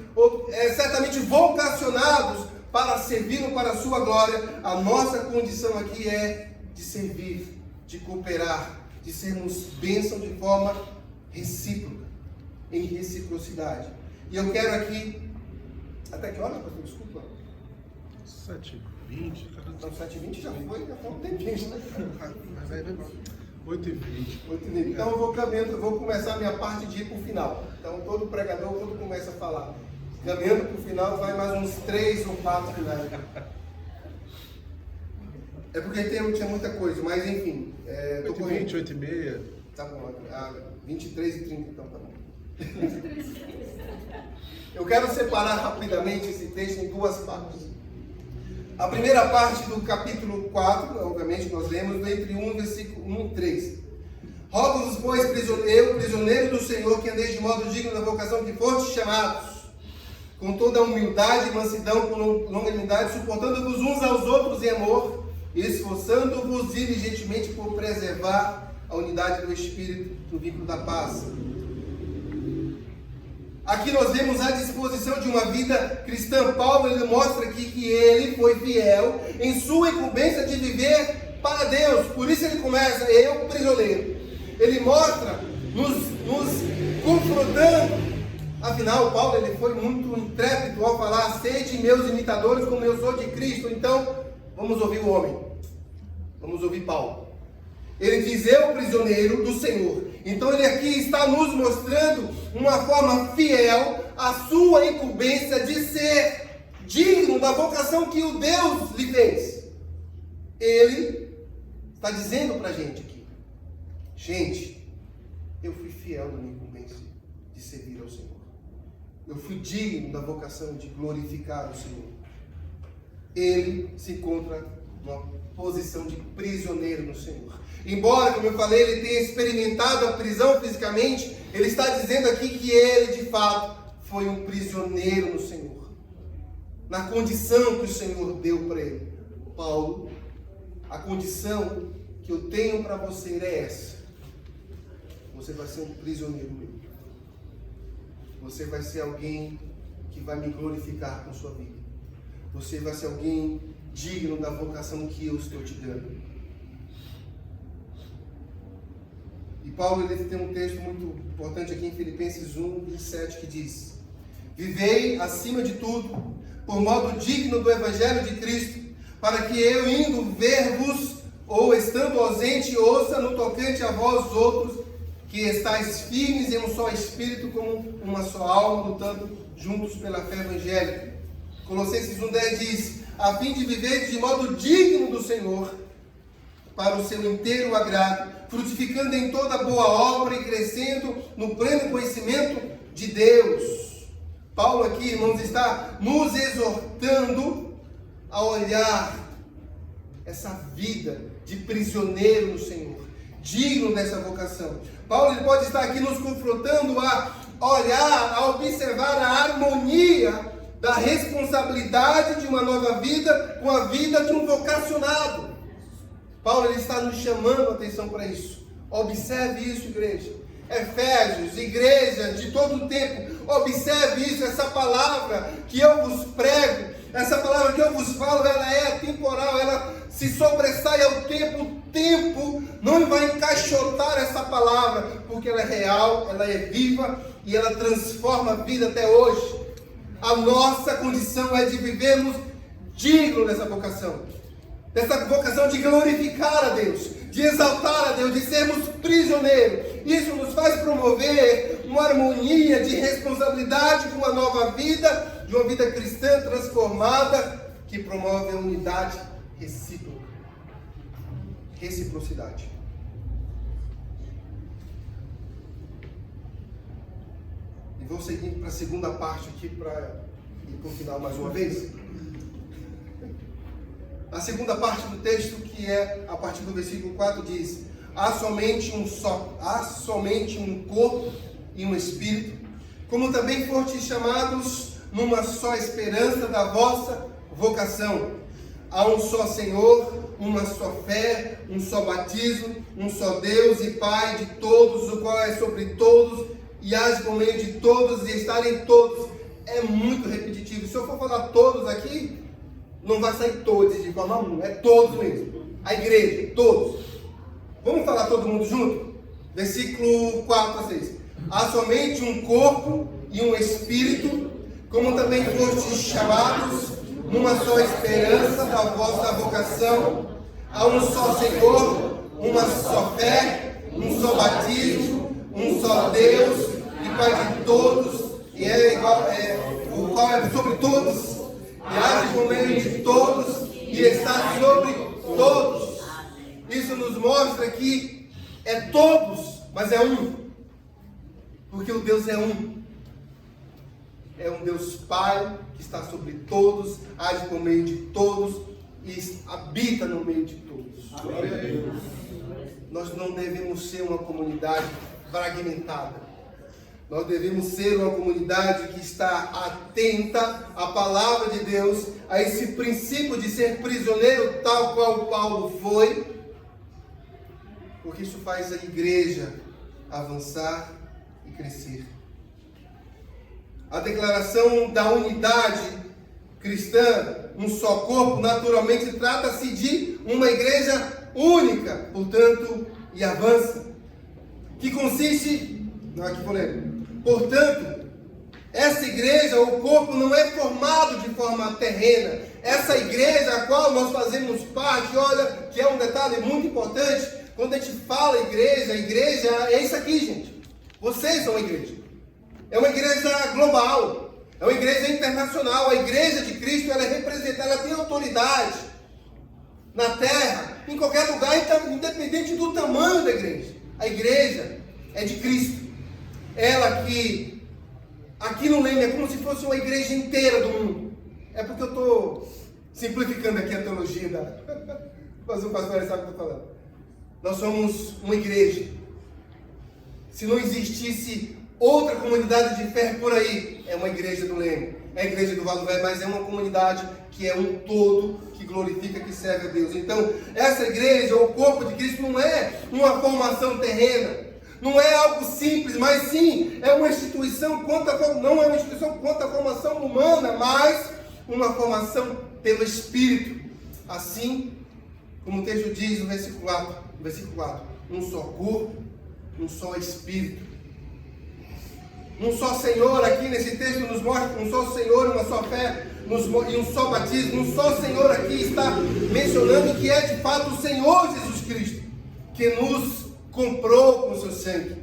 Speaker 4: certamente vocacionados para servi-lo para a sua glória. A nossa condição aqui é de servir, de cooperar, de sermos bênção de forma recíproca, em reciprocidade. E eu quero aqui, até que hora, pastor? Desculpa.
Speaker 1: 7h20.
Speaker 4: Então 7h20 já foi um tempinho, né?
Speaker 1: Mas aí vai 8h20.
Speaker 4: Então eu vou começar a minha parte de ir para o final. Então todo pregador, quando começa a falar, caminhando para o final, vai mais uns 3 ou 4 finais. É porque tinha muita coisa, mas enfim.
Speaker 1: 8h20, 8h30.
Speaker 4: Tá bom, 23h30 então, tá bom. Eu quero separar rapidamente esse texto em duas partes. A primeira parte do capítulo 4, obviamente nós lemos, entre 1, versículo 1 e 3. Rogo-vos, pois, prisioneiro do Senhor, que andeis de modo digno da vocação que fostes chamados, com toda a humildade e mansidão, com longanimidade, suportando-vos uns aos outros em amor, esforçando-vos diligentemente por preservar a unidade do Espírito no vínculo da paz. Aqui nós vemos a disposição de uma vida cristã. Paulo ele mostra aqui que ele foi fiel em sua incumbência de viver para Deus. Por isso ele começa, eu prisioneiro. Ele mostra, nos confrontando. Afinal, Paulo ele foi muito intrépido ao falar, sede meus imitadores como eu sou de Cristo. Então, vamos ouvir o homem. Vamos ouvir Paulo. Ele diz, eu prisioneiro do Senhor. Então ele aqui está nos mostrando uma forma fiel à sua incumbência de ser digno da vocação que o Deus lhe fez. Ele está dizendo para a gente aqui, gente, eu fui fiel na minha incumbência de servir ao Senhor. Eu fui digno da vocação de glorificar o Senhor. Ele se encontra uma posição de prisioneiro no Senhor. Embora, como eu falei, ele tenha experimentado a prisão fisicamente, ele está dizendo aqui que ele, de fato, foi um prisioneiro no Senhor. Na condição que o Senhor deu para ele. Paulo, a condição que eu tenho para você é essa. Você vai ser um prisioneiro meu. Você vai ser alguém que vai me glorificar com sua vida. Você vai ser alguém digno da vocação que eu estou te dando. E Paulo ele tem um texto muito importante aqui em Filipenses 1, 27, que diz: vivei acima de tudo, por modo digno do Evangelho de Cristo, para que eu, indo ver-vos, ou estando ausente, ouça no tocante a vós outros, que estáis firmes em um só espírito, como uma só alma, lutando juntos pela fé evangélica. Colossenses 1,10 diz: a fim de viver de modo digno do Senhor, para o seu inteiro agrado, frutificando em toda boa obra e crescendo no pleno conhecimento de Deus. Paulo aqui, irmãos, está nos exortando a olhar essa vida de prisioneiro no Senhor, digno dessa vocação. Paulo ele pode estar aqui nos confrontando a olhar, a observar a harmonia da responsabilidade de uma nova vida com a vida de um vocacionado. Paulo ele está nos chamando a atenção para isso. Observe isso, igreja. Efésios, igreja de todo o tempo, observe isso, essa palavra que eu vos prego, essa palavra que eu vos falo, ela é atemporal, ela se sobressai ao tempo. O tempo não vai encaixotar essa palavra, porque ela é real, ela é viva e ela transforma a vida até hoje. A nossa condição é de vivermos digno dessa vocação de glorificar a Deus, de exaltar a Deus, de sermos prisioneiros. Isso nos faz promover uma harmonia de responsabilidade com uma nova vida, de uma vida cristã transformada, que promove a unidade recíproca. Reciprocidade. E vou seguir para a segunda parte aqui, para ir para o final mais uma vez. A segunda parte do texto, que é a partir do versículo 4, diz: há somente um corpo e um espírito, como também fostes chamados numa só esperança da vossa vocação. Há um só Senhor, uma só fé, um só batismo, um só Deus e Pai de todos, o qual é sobre todos e age por meio de todos e está em todos. É muito repetitivo. Se eu for falar todos aqui, não vai sair todos de forma uma, é todos mesmo. A igreja, todos. Vamos falar todo mundo junto? Versículo 4 a 6. Há somente um corpo e um espírito, como também fostes chamados numa só esperança da vossa vocação. Há um só Senhor, uma só fé, um só batismo, um só Deus e Pai de todos, e o qual é sobre todos, e age por meio de todos, e está sobre todos. Isso nos mostra que é todos, mas é um. Porque o Deus é um. É um Deus Pai que está sobre todos, age por meio de todos e habita no meio de todos. Amém. Nós não devemos ser uma comunidade fragmentada. Nós devemos ser uma comunidade que está atenta à palavra de Deus, a esse princípio de ser prisioneiro, tal qual Paulo foi, porque isso faz a igreja avançar e crescer. A declaração da unidade cristã, um só corpo, naturalmente trata-se de uma igreja única, portanto, e avança, que consiste, aqui vou ler. Portanto, essa igreja, o corpo, não é formado de forma terrena. Essa igreja a qual nós fazemos parte, olha, que é um detalhe muito importante, quando a gente fala igreja, a igreja é isso aqui, gente. Vocês são a igreja. É uma igreja global, é uma igreja internacional. A igreja de Cristo, ela é representada, ela tem autoridade na terra, em qualquer lugar, independente do tamanho da igreja. A igreja é de Cristo. Ela que, aqui no Leme, é como se fosse uma igreja inteira do mundo. É porque eu estou Simplificando aqui a teologia mas o pastor sabe o que eu estou falando. Nós somos uma igreja. Se não existisse outra comunidade de fé por aí, é uma igreja do Leme, é a igreja do Vale Velho, mas é uma comunidade que é um todo, que glorifica, que serve a Deus. Então, essa igreja, o corpo de Cristo, não é uma formação terrena, não é algo simples, mas sim é uma instituição, não é uma instituição quanto à formação humana, mas uma formação pelo Espírito. Assim, como o texto diz no versículo 4, um só corpo, um só Espírito. Um só Senhor, aqui nesse texto nos mostra um só Senhor, uma só fé e um só batismo. Um só Senhor aqui está mencionando que é de fato o Senhor Jesus Cristo, que nos comprou com o seu sangue.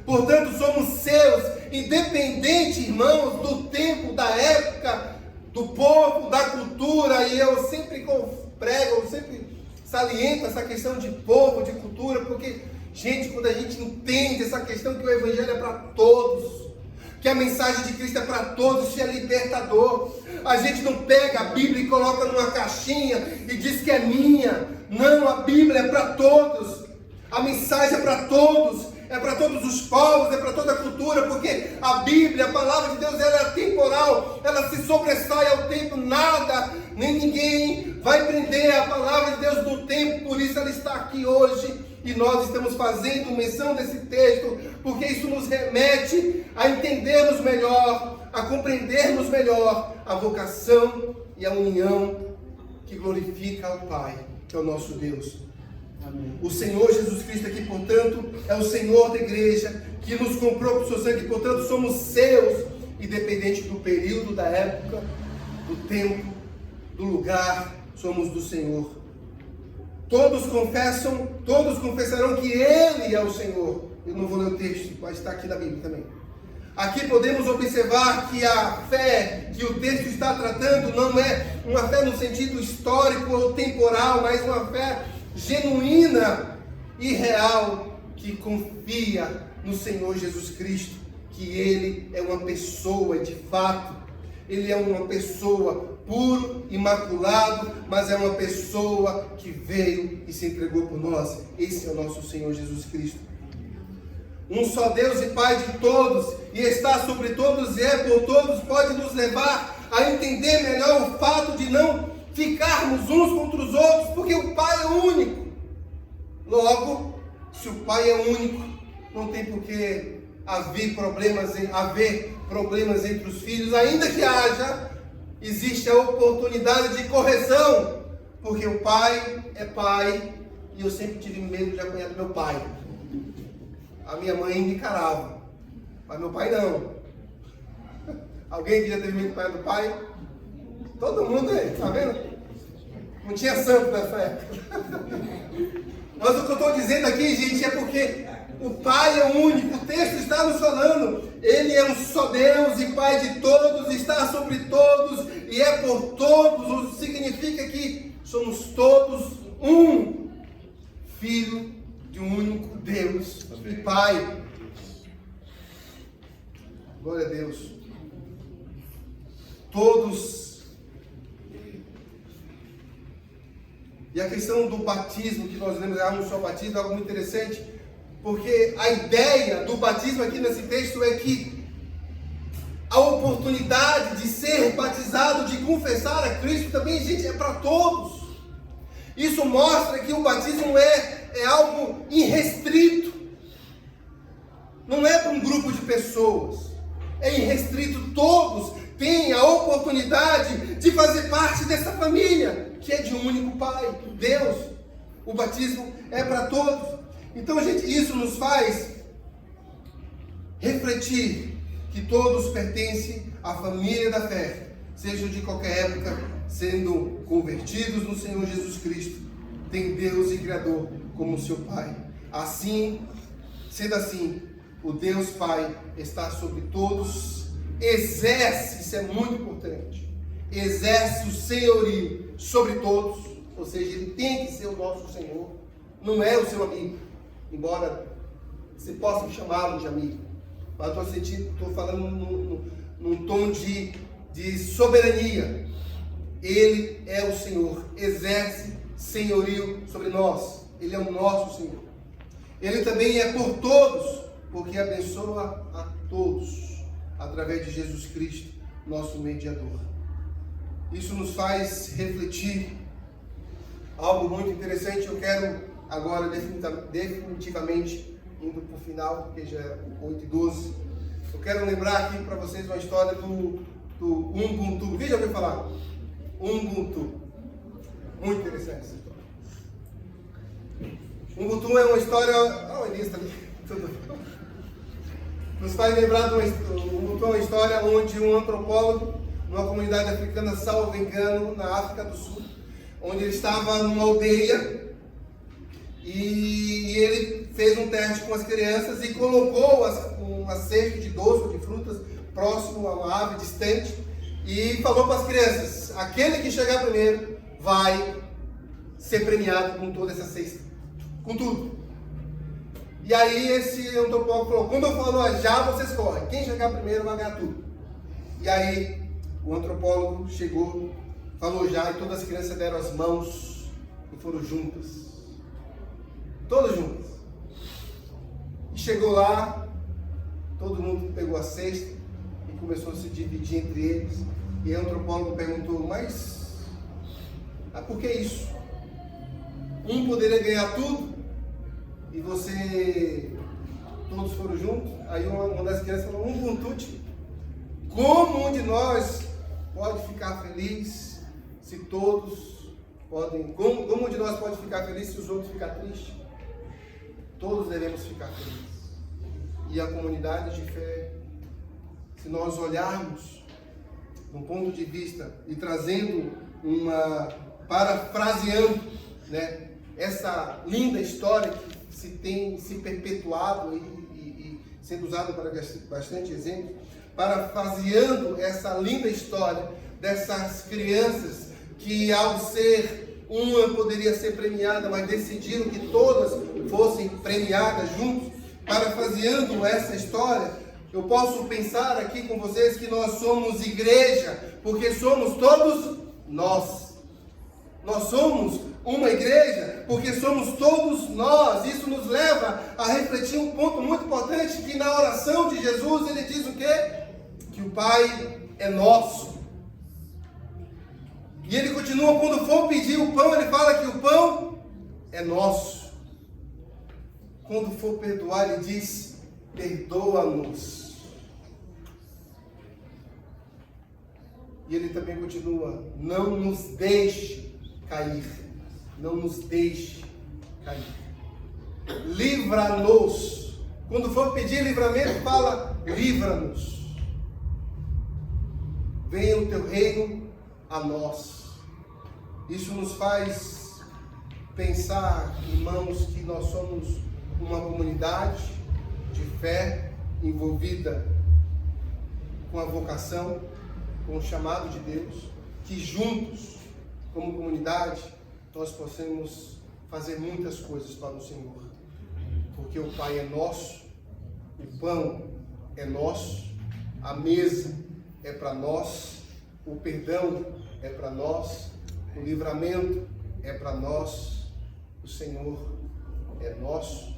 Speaker 4: Portanto, somos seus, independente, irmãos, do tempo, da época, do povo, da cultura. E eu sempre prego, eu sempre saliento essa questão de povo, de cultura, porque, gente, quando a gente entende essa questão que o Evangelho é para todos, que a mensagem de Cristo é para todos, isso é libertador. A gente não pega a Bíblia e coloca numa caixinha e diz que é minha. Não, a Bíblia é para todos. A mensagem é para todos. É para todos os povos, é para toda a cultura, porque a Bíblia, a palavra de Deus, ela é temporal, ela se sobressai ao tempo, nada, nem ninguém vai prender a palavra de Deus no tempo, por isso ela está aqui hoje, e nós estamos fazendo menção desse texto, porque isso nos remete a entendermos melhor, a compreendermos melhor a vocação e a união que glorifica ao Pai, que é o nosso Deus. Amém. O Senhor Jesus Cristo aqui, portanto, é o Senhor da igreja, que nos comprou com o seu sangue, portanto, somos seus, independente do período, da época, do tempo, do lugar, somos do Senhor. Todos confessarão que Ele é o Senhor. Eu não vou ler o texto, mas está aqui na Bíblia também. Aqui podemos observar que a fé que o texto está tratando não é uma fé no sentido histórico ou temporal, mas uma fé genuína e real, que confia no Senhor Jesus Cristo, que Ele é uma pessoa de fato, Ele é uma pessoa puro, imaculado, mas é uma pessoa que veio e se entregou por nós. Esse é o nosso Senhor Jesus Cristo. Um só Deus e Pai de todos, e está sobre todos e é por todos, pode nos levar a entender melhor o fato de não ficarmos uns contra os outros, porque o Pai é único. Logo, se o Pai é único, não tem por que haver problemas entre os filhos, ainda que haja, existe a oportunidade de correção, porque o Pai é Pai, e eu sempre tive medo de apanhar do meu pai. A minha mãe me encarava, mas meu pai não. Alguém que já teve medo de apanhar do pai? Todo mundo aí, tá vendo? Não tinha santo nessa época. Mas o que eu estou dizendo aqui, gente, é porque o Pai é único. O texto está nos falando. Ele é um só Deus e Pai de todos, está sobre todos e é por todos. O que significa que somos todos um filho de um único Deus e Pai. Glória a Deus. Todos. E a questão do batismo, que nós lemos, um só batismo, é algo muito interessante, porque a ideia do batismo aqui nesse texto é que a oportunidade de ser batizado, de confessar a Cristo também, gente, é para todos. Isso mostra que o batismo é algo irrestrito. Não é para um grupo de pessoas. É irrestrito. Todos têm a oportunidade de fazer parte dessa família, que é de um único Pai, Deus. O batismo é para todos. Então, gente, isso nos faz refletir que todos pertencem à família da fé, sejam de qualquer época, sendo convertidos no Senhor Jesus Cristo, tem Deus e Criador como seu Pai. Assim, sendo assim, o Deus Pai está sobre todos, exerce, isso é muito importante, exerce o senhorio sobre todos, ou seja, ele tem que ser o nosso Senhor, não é o seu amigo, embora você possa chamá-lo de amigo, mas estou falando num tom de soberania. Ele é o Senhor, exerce senhorio sobre nós. Ele é o nosso Senhor. Ele também é por todos, porque abençoa a todos, através de Jesus Cristo, nosso mediador. Isso nos faz refletir algo muito interessante. Eu quero agora, definitivamente, indo para o final, porque já é 8h12, eu quero lembrar aqui para vocês uma história do Ubuntu. Quem já ouviu falar? Ubuntu. Muito interessante essa história. Ubuntu é uma história... Olha a lista ali. Nos faz lembrar de uma história onde um antropólogo, numa comunidade africana, salvo engano, na África do Sul, onde ele estava numa aldeia e ele fez um teste com as crianças e colocou uma cesta de doce ou de frutas próximo a uma árvore distante e falou para as crianças: aquele que chegar primeiro vai ser premiado com toda essa cesta, com tudo. E aí esse antropólogo falou: quando eu falo já, vocês correm, quem chegar primeiro vai ganhar tudo. E aí o antropólogo chegou, falou já, e todas as crianças deram as mãos e foram juntas, todas juntas. E chegou lá, todo mundo pegou a cesta e começou a se dividir entre eles. E o antropólogo perguntou: mas por que isso? Um poderia ganhar tudo e todos foram juntos. Aí uma das crianças falou: Ubuntu, como um de nós pode ficar feliz se todos podem? Como um de nós pode ficar feliz se os outros ficarem tristes? Todos devemos ficar felizes. E a comunidade de fé, se nós olharmos de um ponto de vista e trazendo parafraseando, né, essa linda história que se perpetuado e sendo usado para bastante exemplos, parafraseando essa linda história dessas crianças que, ao ser uma poderia ser premiada, mas decidiram que todas fossem premiadas juntos. Parafraseando essa história, eu posso pensar aqui com vocês que nós somos igreja, porque somos todos nós. Nós somos uma igreja porque somos todos nós. Isso nos leva a refletir um ponto muito importante, que na oração de Jesus ele diz o quê? Que o Pai é nosso. E ele continua, quando for pedir o pão, ele fala que o pão é nosso. Quando for perdoar, ele diz: perdoa-nos. E ele também continua: não nos deixe cair. Não nos deixe cair. Livra-nos. Quando for pedir livramento, fala: livra-nos. Venha o teu reino a nós. Isso nos faz pensar, irmãos, que nós somos uma comunidade de fé envolvida com a vocação, com o chamado de Deus, que juntos, como comunidade, nós possamos fazer muitas coisas para o Senhor, porque o Pai é nosso, o pão é nosso, a mesa é para nós, o perdão é para nós, o livramento é para nós, o Senhor é nosso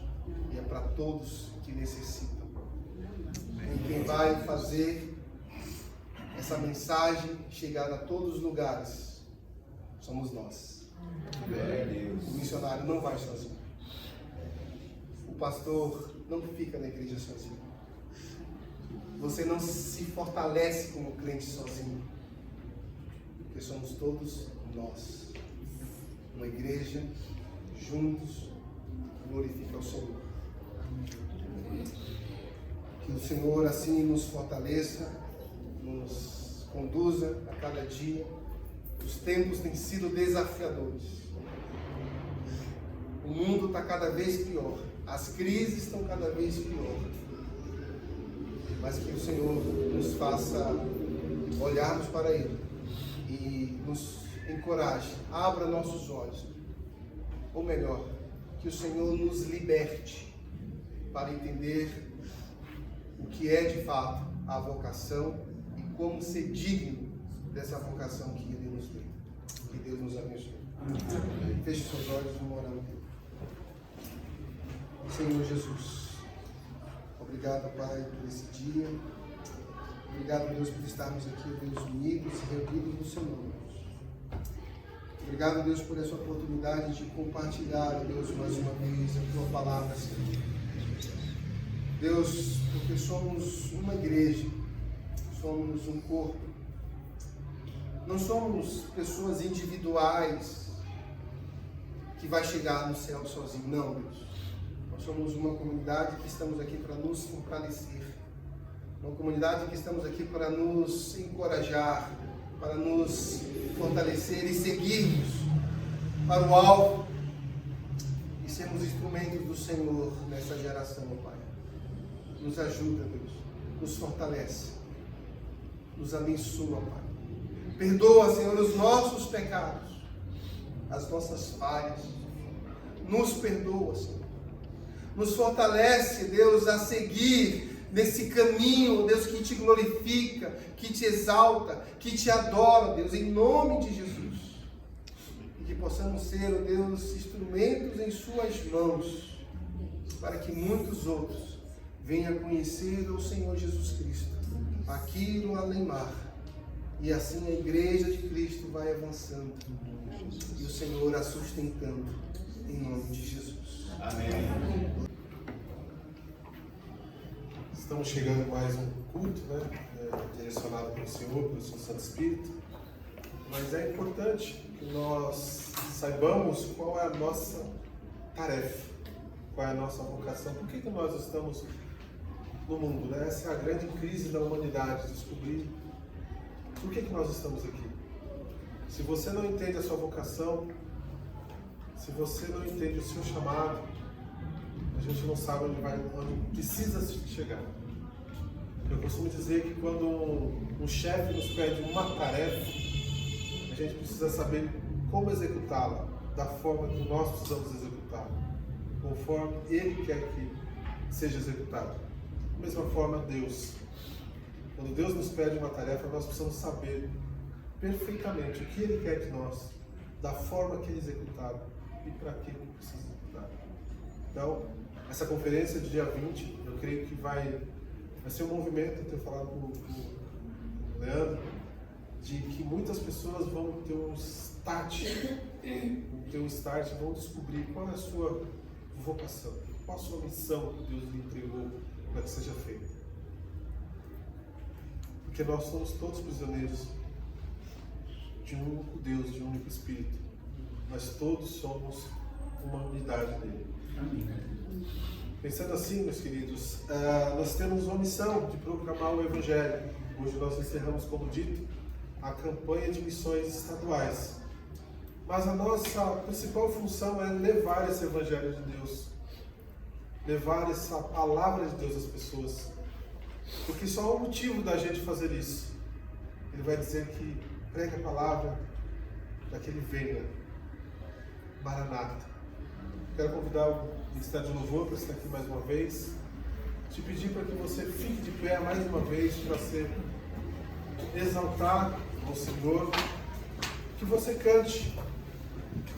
Speaker 4: e é para todos que necessitam. E quem vai fazer essa mensagem chegar a todos os lugares somos nós. O missionário não vai sozinho. O pastor não fica na igreja sozinho. Você não se fortalece como crente sozinho. Porque somos todos nós. Uma igreja, juntos, glorifica o Senhor. Que o Senhor assim nos fortaleça, nos conduza a cada dia. Os tempos têm sido desafiadores. O mundo está cada vez pior. As crises estão cada vez pior. Mas que o Senhor nos faça olharmos para Ele e nos encoraje, abra nossos olhos. Ou melhor, que o Senhor nos liberte para entender o que é de fato a vocação e como ser digno dessa vocação que Ele nos deu. Que Deus nos abençoe. Feche seus olhos e vamos orar no Deus. Senhor Jesus, obrigado, Pai, por esse dia. Obrigado, Deus, por estarmos aqui, Deus, unidos e reunidos no seu nome. Obrigado, Deus, por essa oportunidade de compartilhar, Deus, mais uma vez a tua palavra, Senhor. Deus, porque somos uma igreja, somos um corpo. Não somos pessoas individuais que vai chegar no céu sozinho, não, Deus. Nós somos uma comunidade que estamos aqui para nos fortalecer. Uma comunidade que estamos aqui para nos encorajar, para nos fortalecer e seguirmos para o alvo e sermos instrumentos do Senhor nessa geração, Pai. Nos ajuda, Deus, nos fortalece, nos abençoa, Pai. Perdoa, Senhor, os nossos pecados, as nossas falhas. Nos perdoa, Senhor. Nos fortalece, Deus, a seguir nesse caminho, Deus, que te glorifica, que te exalta, que te adora, Deus, em nome de Jesus. E que possamos ser, ó Deus, instrumentos em suas mãos, para que muitos outros venham a conhecer o Senhor Jesus Cristo, aqui no além-mar. E assim a igreja de Cristo vai avançando e o Senhor a sustentando, em nome de Jesus.
Speaker 1: Amém. Estamos chegando a mais um culto, direcionado pelo Senhor, pelo seu Santo Espírito. Mas é importante que nós saibamos qual é a nossa tarefa, qual é a nossa vocação. Por que nós estamos no mundo? Essa é a grande crise da humanidade, descobrir por que nós estamos aqui. Se você não entende a sua vocação, se você não entende o seu chamado, a gente não sabe onde precisa chegar. Eu costumo dizer que quando um chefe nos pede uma tarefa, a gente precisa saber como executá-la, da forma que nós precisamos executá-la, conforme Ele quer que seja executado. Da mesma forma, Deus. Quando Deus nos pede uma tarefa, nós precisamos saber perfeitamente o que Ele quer de nós, da forma que Ele é executado e para que Ele precisa executar. Então, essa conferência de dia 20, eu creio que vai ser um movimento, eu tenho falado com o Leandro, de que muitas pessoas vão ter um start, vão descobrir qual é a sua vocação, qual a sua missão que Deus lhe entregou para que seja feita. Porque nós somos todos prisioneiros de um único Deus, de um único Espírito. Nós todos somos uma unidade dele. Amém. Pensando assim, meus queridos, nós temos uma missão de proclamar o Evangelho. Hoje nós encerramos, como dito, a campanha de missões estaduais. Mas a nossa principal função é levar esse Evangelho de Deus, levar essa palavra de Deus às pessoas. Porque só há um motivo da gente fazer isso. Ele vai dizer que pregue a palavra para que ele venha. Maranata. Quero convidar o Ministério de Louvor para estar aqui mais uma vez. Te pedir para que você fique de pé mais uma vez para ser exaltado ao Senhor. Que você cante.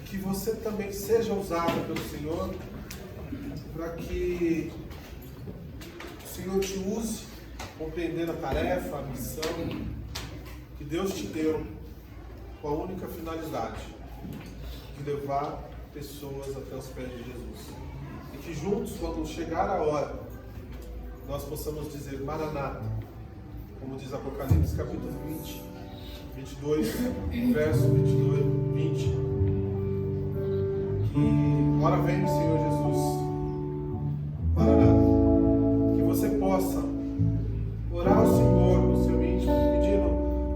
Speaker 1: Que você também seja usado pelo Senhor. Para que o Senhor te use, compreendendo a tarefa, a missão que Deus te deu, com a única finalidade de levar pessoas até os pés de Jesus. E que juntos, quando chegar a hora, nós possamos dizer Maranata, como diz Apocalipse capítulo 20, 22, verso 22, 20. Que hora vem, Senhor Jesus, Maranata. Que você possa orar ao Senhor no seu íntimo, pedindo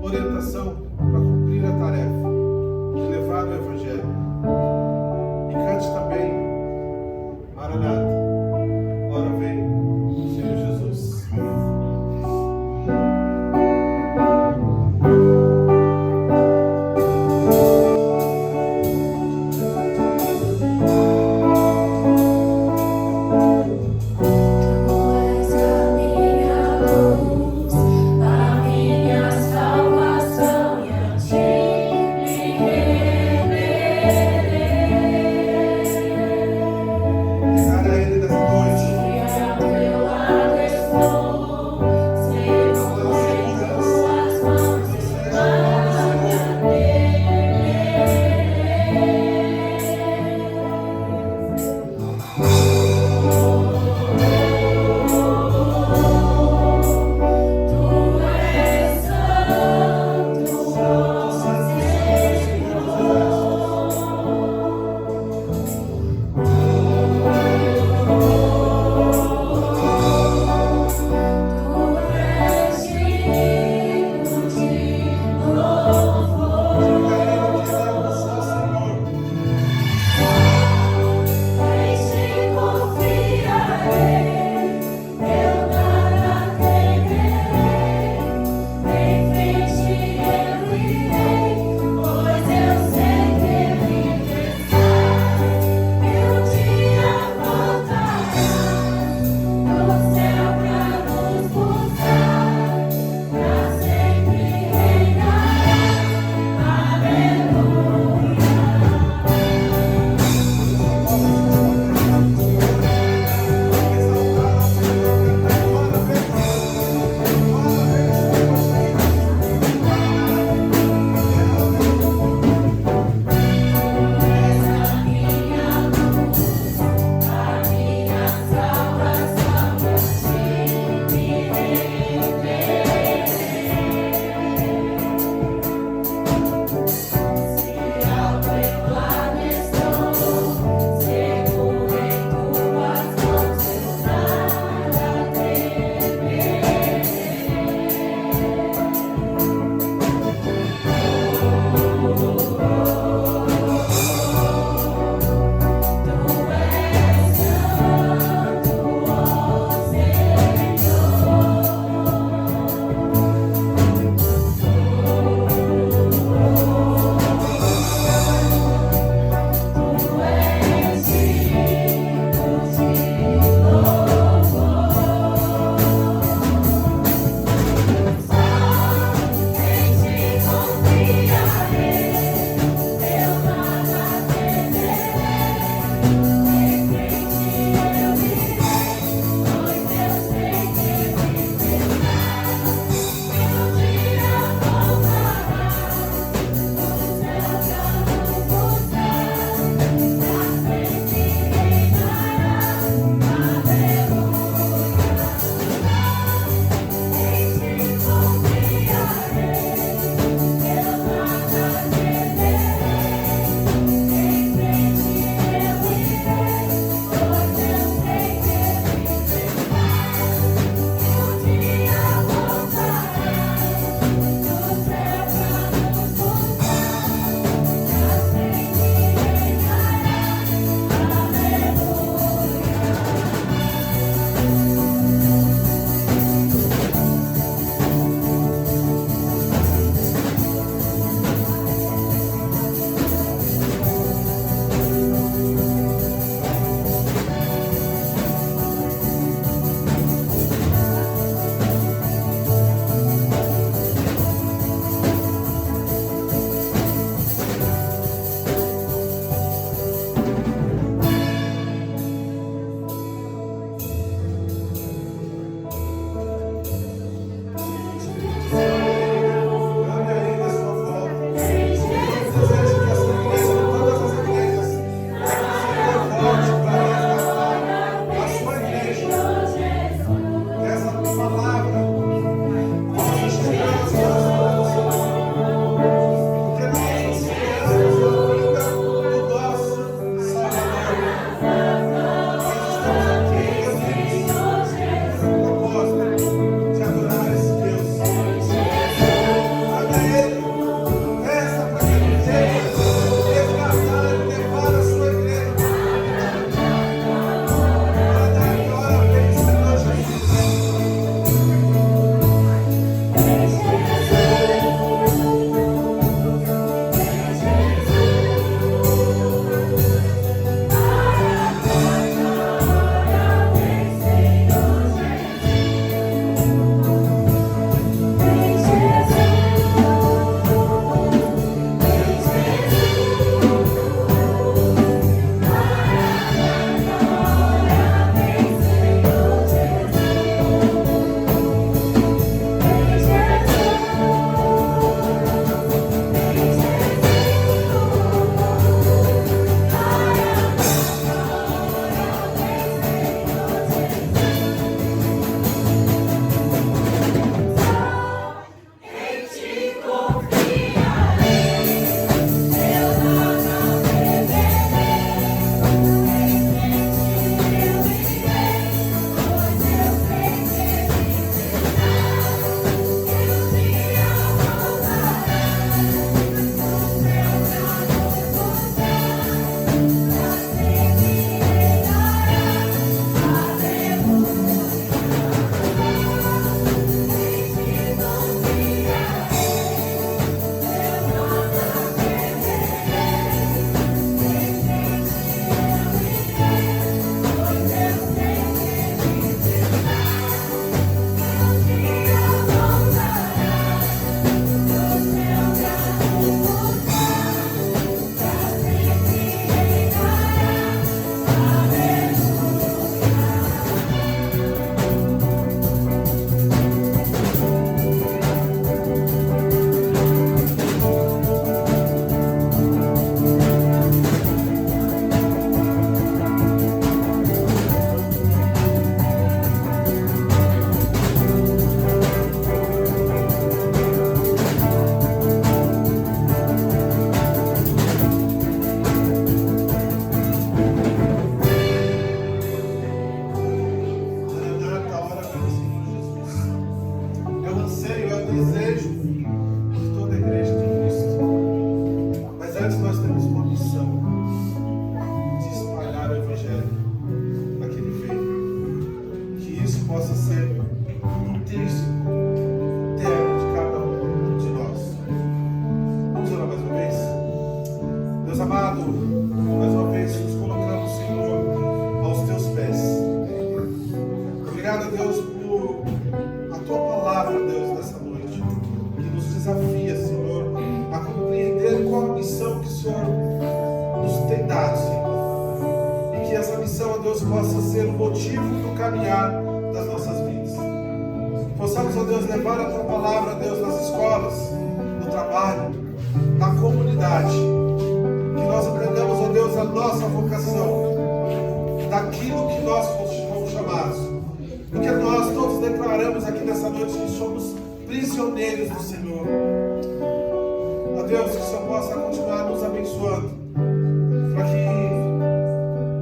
Speaker 1: orientação para cumprir a tarefa de levar o Evangelho. E cante também, Maranata, ora vem, Senhor Jesus. que essa missão, ó Deus, possa ser o motivo do caminhar das nossas vidas. Que possamos, ó Deus, levar a Tua palavra, ó Deus, nas escolas, no trabalho, na comunidade. Que nós aprendamos, ó Deus, a nossa vocação, daquilo que nós fomos chamados. Porque nós todos declaramos aqui nessa noite que somos prisioneiros do Senhor. Ó Deus, que o Senhor possa continuar nos abençoando, para que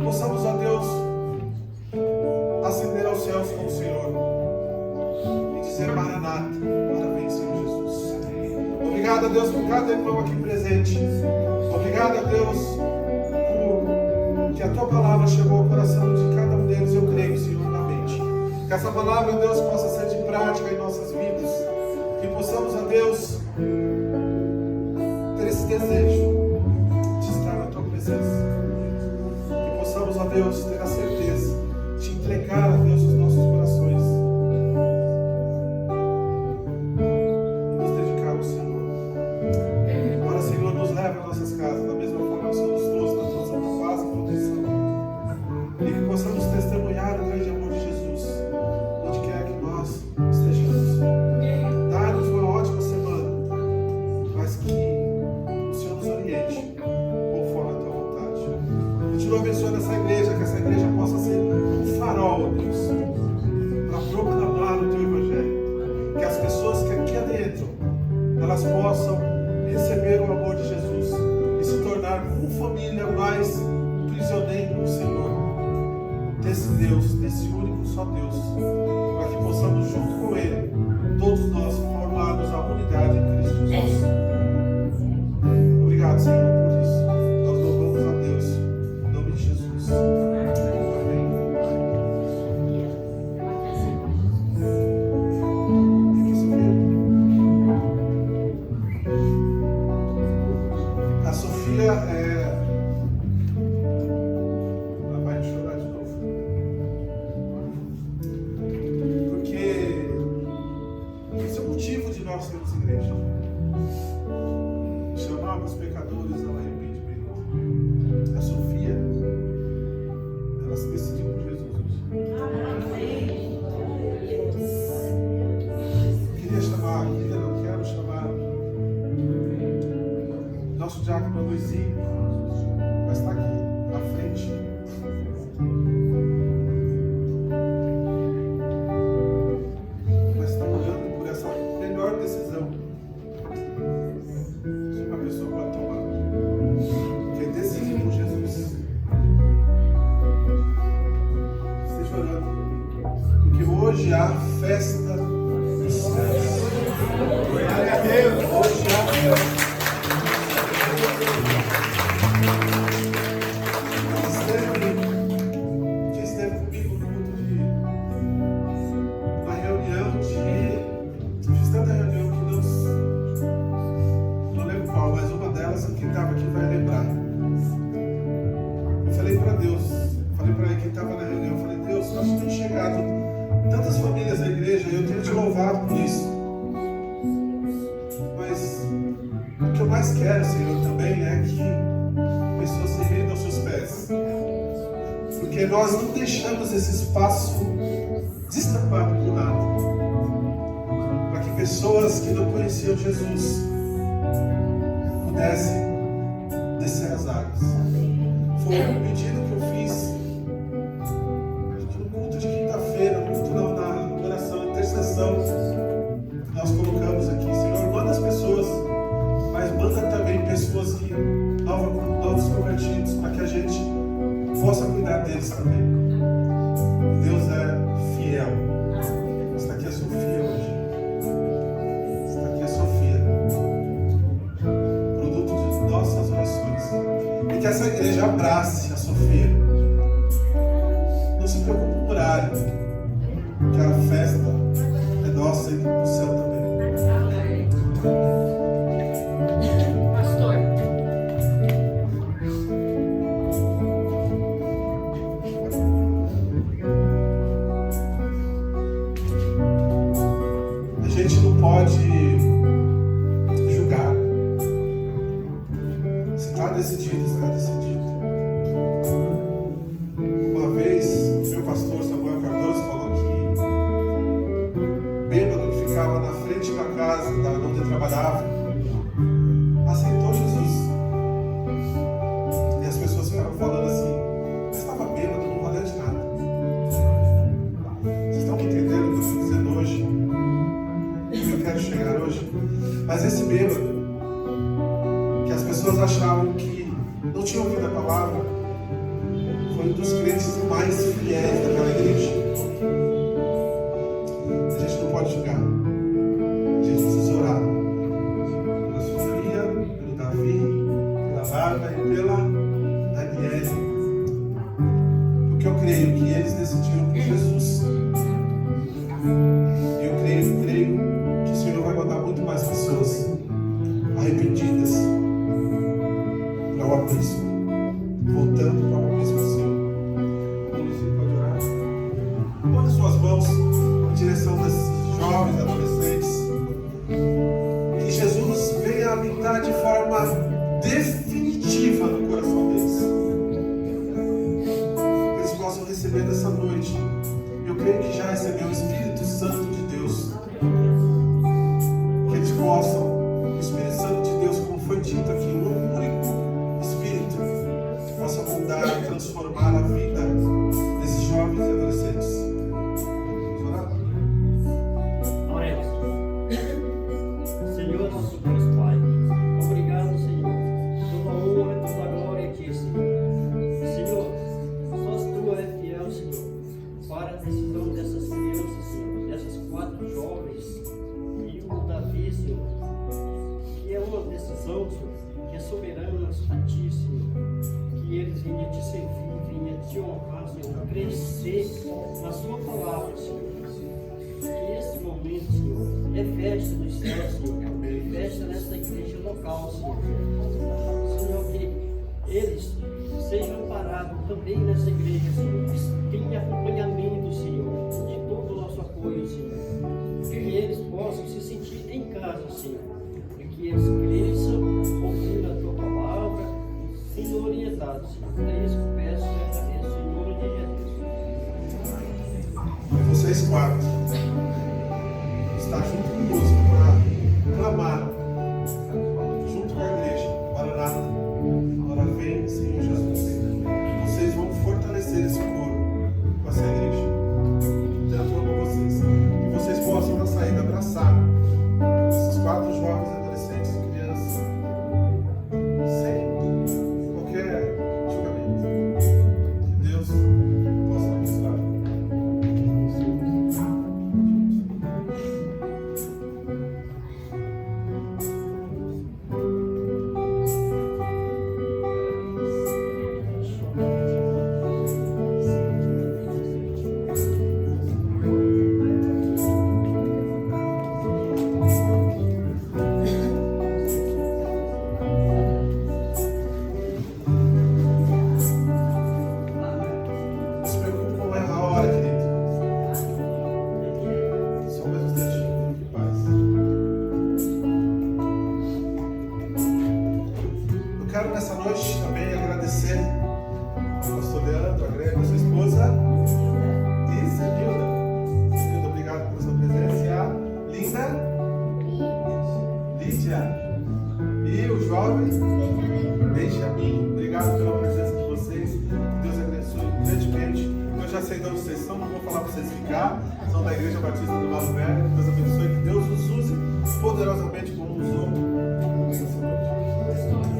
Speaker 1: possamos, ó Deus, ascender aos céus com o Senhor e dizer: Maranata, ora vem, Senhor Jesus. Obrigado, a Deus, por cada irmão aqui presente. Obrigado, a Deus, por que a Tua palavra chegou ao coração de cada um deles. Eu creio, Senhor, na mente. Que essa palavra, Deus, possa ser de prática em nossas vidas. Que possamos, a Deus, ter esse desejo de estar na Tua presença. Que possamos, ó Deus, ter a certeza de entregar, a Deus, os nossos corações e nos dedicar ao Senhor. Agora, Senhor, nos leva às nossas casas, da mesma forma que o Senhor nos trouxe na Tua santa paz e proteção. E que possamos testemunhar o grande amor de Jesus, onde quer que nós estejamos. Dá-nos uma ótima semana, mas que o Senhor nos oriente conforme a Tua vontade. Continua abençoando essa igreja, que essa igreja possa ser um farol, ó Deus, para proclamar o Teu Evangelho. Que as pessoas que aqui adentram, elas possam receber o amor de Jesus e se tornar como família mais prisioneiro do Senhor, desse Deus, desse único só Deus, para que possamos, junto com Ele, todos nós formarmos a unidade em Cristo Jesus. Obrigado, Senhor, por isso. Nós louvamos a Deus, em nome de Jesus. Amém. Fique sabendo. A Sofia ela vai chorar de novo. Porque esse é o motivo de nós sermos igreja. Chamar os pecadores ao arrependimento. A Sofia, ela se decidiu por Jesus hoje. Queria chamar, ainda não quero chamar nosso diácono Luizinho, vai estar aqui na frente. Mas está orando por essa melhor decisão que uma pessoa pode tomar, que é decidir por Jesus. Esteja orando, porque hoje há festa dos céus. Glória a Deus! Hoje há festa. Quem esteve comigo no culto na reunião fiz tanta reunião que não lembro qual, mas uma delas, quem estava aqui vai lembrar. Eu falei para Deus, falei para ele, quem estava na reunião, eu falei: Deus, nós temos chegado tantas famílias na igreja e eu tenho te louvado por isso. Mas o que eu mais quero, Senhor, também é que pessoas se rendam aos seus pés. Porque nós não deixamos esse espaço destapado por nada. Para que pessoas que não conheciam Jesus pudessem descer as águas. Foi um pedido que eu fiz no culto de quinta-feira, no culto na oração, intercessão. Nós colocamos aqui: Senhor, manda as pessoas, mas manda também pessoas que novos convertidos, para que a gente possa cuidar deles também. Deus é fiel. Está aqui a Sofia hoje. Está aqui a Sofia, produto de nossas orações. E que essa igreja abrace a Sofia. Não se preocupe com o horário, que a festa é nossa e do céu também. A gente não pode julgar. Se está decidido, está decidido. palavra, foi um dos crentes mais fiéis daquela igreja. A gente não pode julgar. A gente precisa orar pela Sofia, pelo Davi, pela Bárbara e pela Daniela. Porque eu creio que eles decidiram por Jesus. E eu creio que o Senhor vai mandar muito mais pessoas arrependidas para o aprisco, voltando para o aprisco do Senhor. Você pode orar? Põe suas mãos em direção desses jovens, adolescentes. Que Jesus venha habitar de forma definitiva no coração deles. Que eles possam receber nessa noite. Eu creio que já recebeu o Espírito Santo de Deus. Que eles possam, o Espírito Santo de Deus, como foi dito aqui, um único Espírito, possa mudar e transformar a vida desses jovens e adolescentes. Vamos orar?
Speaker 5: Oremos. Senhor nosso Deus Pai, obrigado, Senhor, toda honra e toda glória a Ti, Senhor. Senhor, só Tu és fiel, Senhor, para a decisão dessas crianças, Senhor, dessas 4 jovens e o Davi, Senhor, que é uma decisão, Senhor, que é soberana a Ti, Senhor, que eles venham Te servir, venham Te honrar, Senhor, crescer na Sua palavra, Senhor. Que esse momento, Senhor, é festa nos céus, Senhor, é festa nesta igreja local, Senhor. Senhor, que eles sejam parados também nessa igreja, Senhor, que tenha acompanhamento, Senhor, de todo o nosso apoio, Senhor. Que eles possam se sentir em casa, Senhor, e que eles cresçam ouvindo a Tua palavra, sendo orientados, Senhor. É isso que eu peço e agradeço, em nome de Jesus.
Speaker 1: Vocês 4 está junto conosco para clamar junto com a igreja. Maranata, agora vem, Senhor Jesus. Vocês vão fortalecer esse coro com essa igreja. Tanto amo vocês. Que vocês possam na saída abraçar esses 4 jovens, adolescentes e crianças sem qualquer julgamento. Que Deus possa abençoar. Não se preocupe com a hora, querido. Só mais um instantinho de paz. Eu quero nessa noite também agradecer ao pastor Leandro, a Greg, a sua esposa e Zenilda. Zenilda, obrigado pela sua presença. E a linda Lídia. E o jovem Benjamin. Obrigado pela presença de vocês. Que Deus abençoe grandemente. Eu já sei de onde vocês estão, não vou falar para vocês ficar. São da Igreja Batista do Novo Velho. Que Deus abençoe. Que Deus os use poderosamente como usou nessa noite. Pode falar.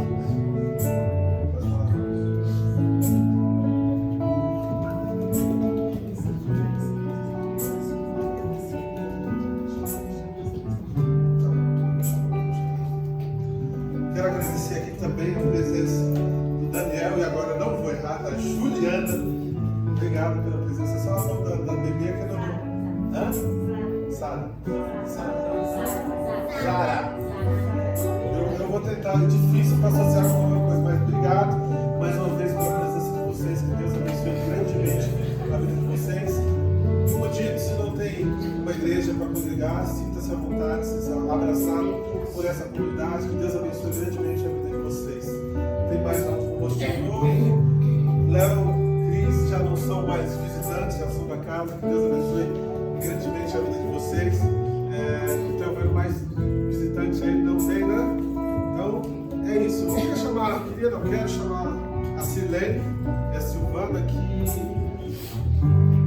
Speaker 1: Quero agradecer aqui também a presença do Daniel e agora não vou errar, da Juliana. Obrigado pela presença. Só a mão da bebê que eu não. Hã? Sara. Sara. Eu vou tentar, é difícil para associar com alguma coisa, mas obrigado mais uma vez pela presença de vocês. Que Deus abençoe grandemente a vida de vocês. Como dito, se não tem uma igreja para congregar, sinta-se à vontade, se abraçado por essa comunidade. Que Deus abençoe grandemente a vida de vocês. Tem mais um rosto novo. Léo, Cris já não são mais visitantes, já são da casa. Que Deus abençoe grandemente a vida de vocês. Não tenho vendo mais visitantes aí, não tem, né? Então, é isso. Eu quero chamar a Silene e a Silvana, que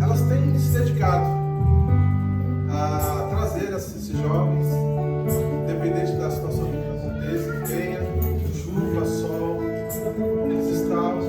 Speaker 1: elas têm se dedicado a trazer esses jovens, independente da situação que aconteça, venha, chuva, sol, eles estavam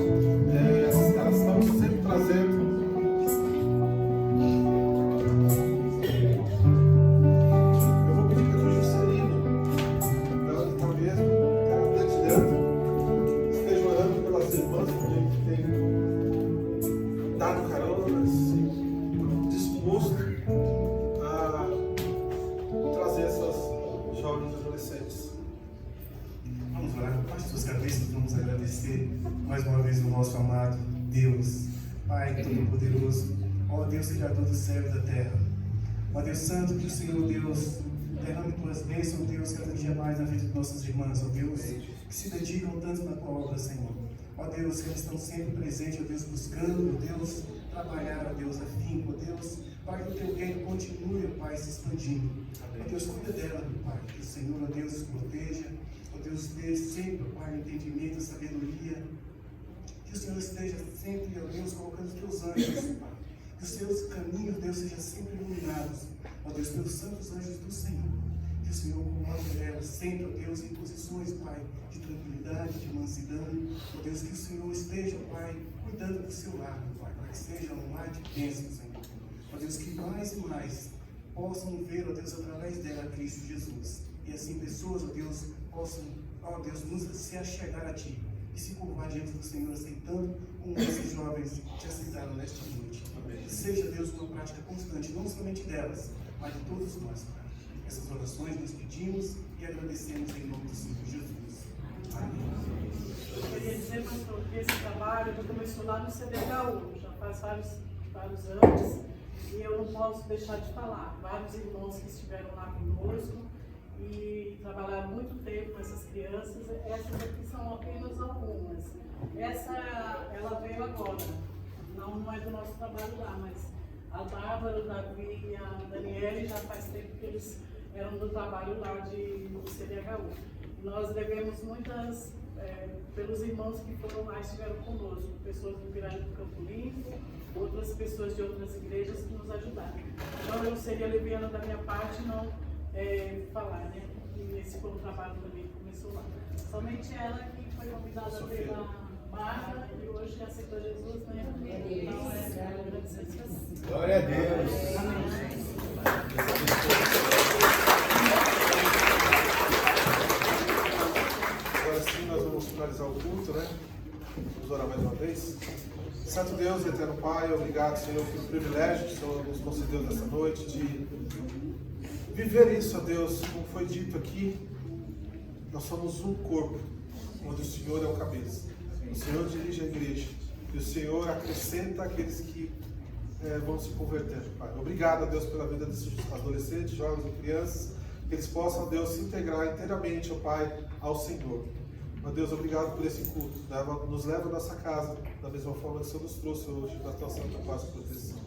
Speaker 2: Deus, Pai Todo-Poderoso, ó Deus Criador do céu e da terra. Ó Deus Santo, que o Senhor Deus derrame tuas bênçãos, Deus, cada dia mais na vida de nossas irmãs, ó Deus, que se dedicam tanto na tua obra, Senhor. Ó Deus, que eles estão sempre presentes, ó Deus, buscando, ó Deus, trabalhar, ó Deus, afinco, ó Deus, para que o teu reino continue, ó Pai, se expandindo. Ó Deus, cuida dela, meu Pai, que o Senhor, ó Deus, os proteja, ó Deus, dê sempre, ó Pai, entendimento, sabedoria, que o Senhor esteja sempre, ó Deus, colocando os teus anjos, Pai. Que os seus caminhos, Deus, sejam sempre iluminados, ó Deus, pelos santos anjos do Senhor. Que o Senhor coloque ela sempre, ó Deus, em posições, Pai, de tranquilidade, de mansidão. Ó Deus, que o Senhor esteja, Pai, cuidando do seu lar, Pai, para que seja um lar de bênção, Senhor. Ó Deus, que mais e mais possam ver, ó Deus, através dela, Cristo Jesus. E assim pessoas, ó Deus, possam, ó Deus, se achegar a Ti e se curvar diante do Senhor, aceitando como esses jovens te aceitaram nesta noite. Que seja, Deus, uma prática constante, não somente delas, mas de todos nós, Pai. Essas orações nós pedimos e agradecemos em nome do Senhor Jesus. Amém.
Speaker 6: Eu queria dizer, pastor, que esse trabalho começou lá no CDHU, já faz vários anos, e eu não posso deixar de falar. Vários irmãos que estiveram lá conosco e trabalharam muito tempo com essas crianças. Essas aqui são apenas algumas. Essa, ela veio agora, não é do nosso trabalho lá, mas a Bárbara, o Davi e a Daniele já faz tempo que eles eram do trabalho lá do CDHU. Nós devemos muitas, pelos irmãos que foram lá e estiveram conosco, pessoas do Pirani do Campo Limpo, outras pessoas de outras igrejas que nos ajudaram. Então eu seria leviana da minha parte não falar, né? E esse foi um trabalho também que começou lá. Somente ela que foi convidada pela Bárbara e hoje aceitou Jesus, né? Então agradecer a Deus.
Speaker 4: Glória a Deus.
Speaker 6: Amém.
Speaker 1: Agora sim, nós vamos finalizar o culto, né? Vamos orar mais uma vez. Santo Deus, eterno Pai, obrigado, Senhor, pelo privilégio que o Senhor nos concedeu nessa noite de viver isso, ó Deus, como foi dito aqui. Nós somos um corpo, onde o Senhor é o cabeça. O Senhor dirige a igreja e o Senhor acrescenta aqueles que vão se convertendo, Pai. Obrigado, ó Deus, pela vida desses adolescentes, jovens e crianças, que eles possam, ó Deus, se integrar inteiramente, ó Pai, ao Senhor. Ó Deus, obrigado por esse culto. Nos leva à nossa casa, da mesma forma que o Senhor nos trouxe hoje, na tua santa paz e proteção.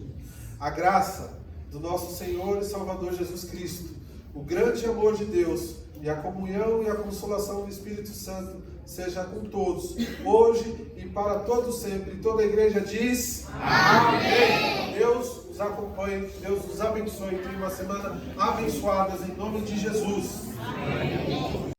Speaker 1: A graça do nosso Senhor e Salvador Jesus Cristo, o grande amor de Deus e a comunhão e a consolação do Espírito Santo seja com todos, hoje e para todos sempre. E toda a igreja diz amém. Deus os acompanhe, Deus os abençoe. Tenha uma semana abençoada em nome de Jesus. Amém.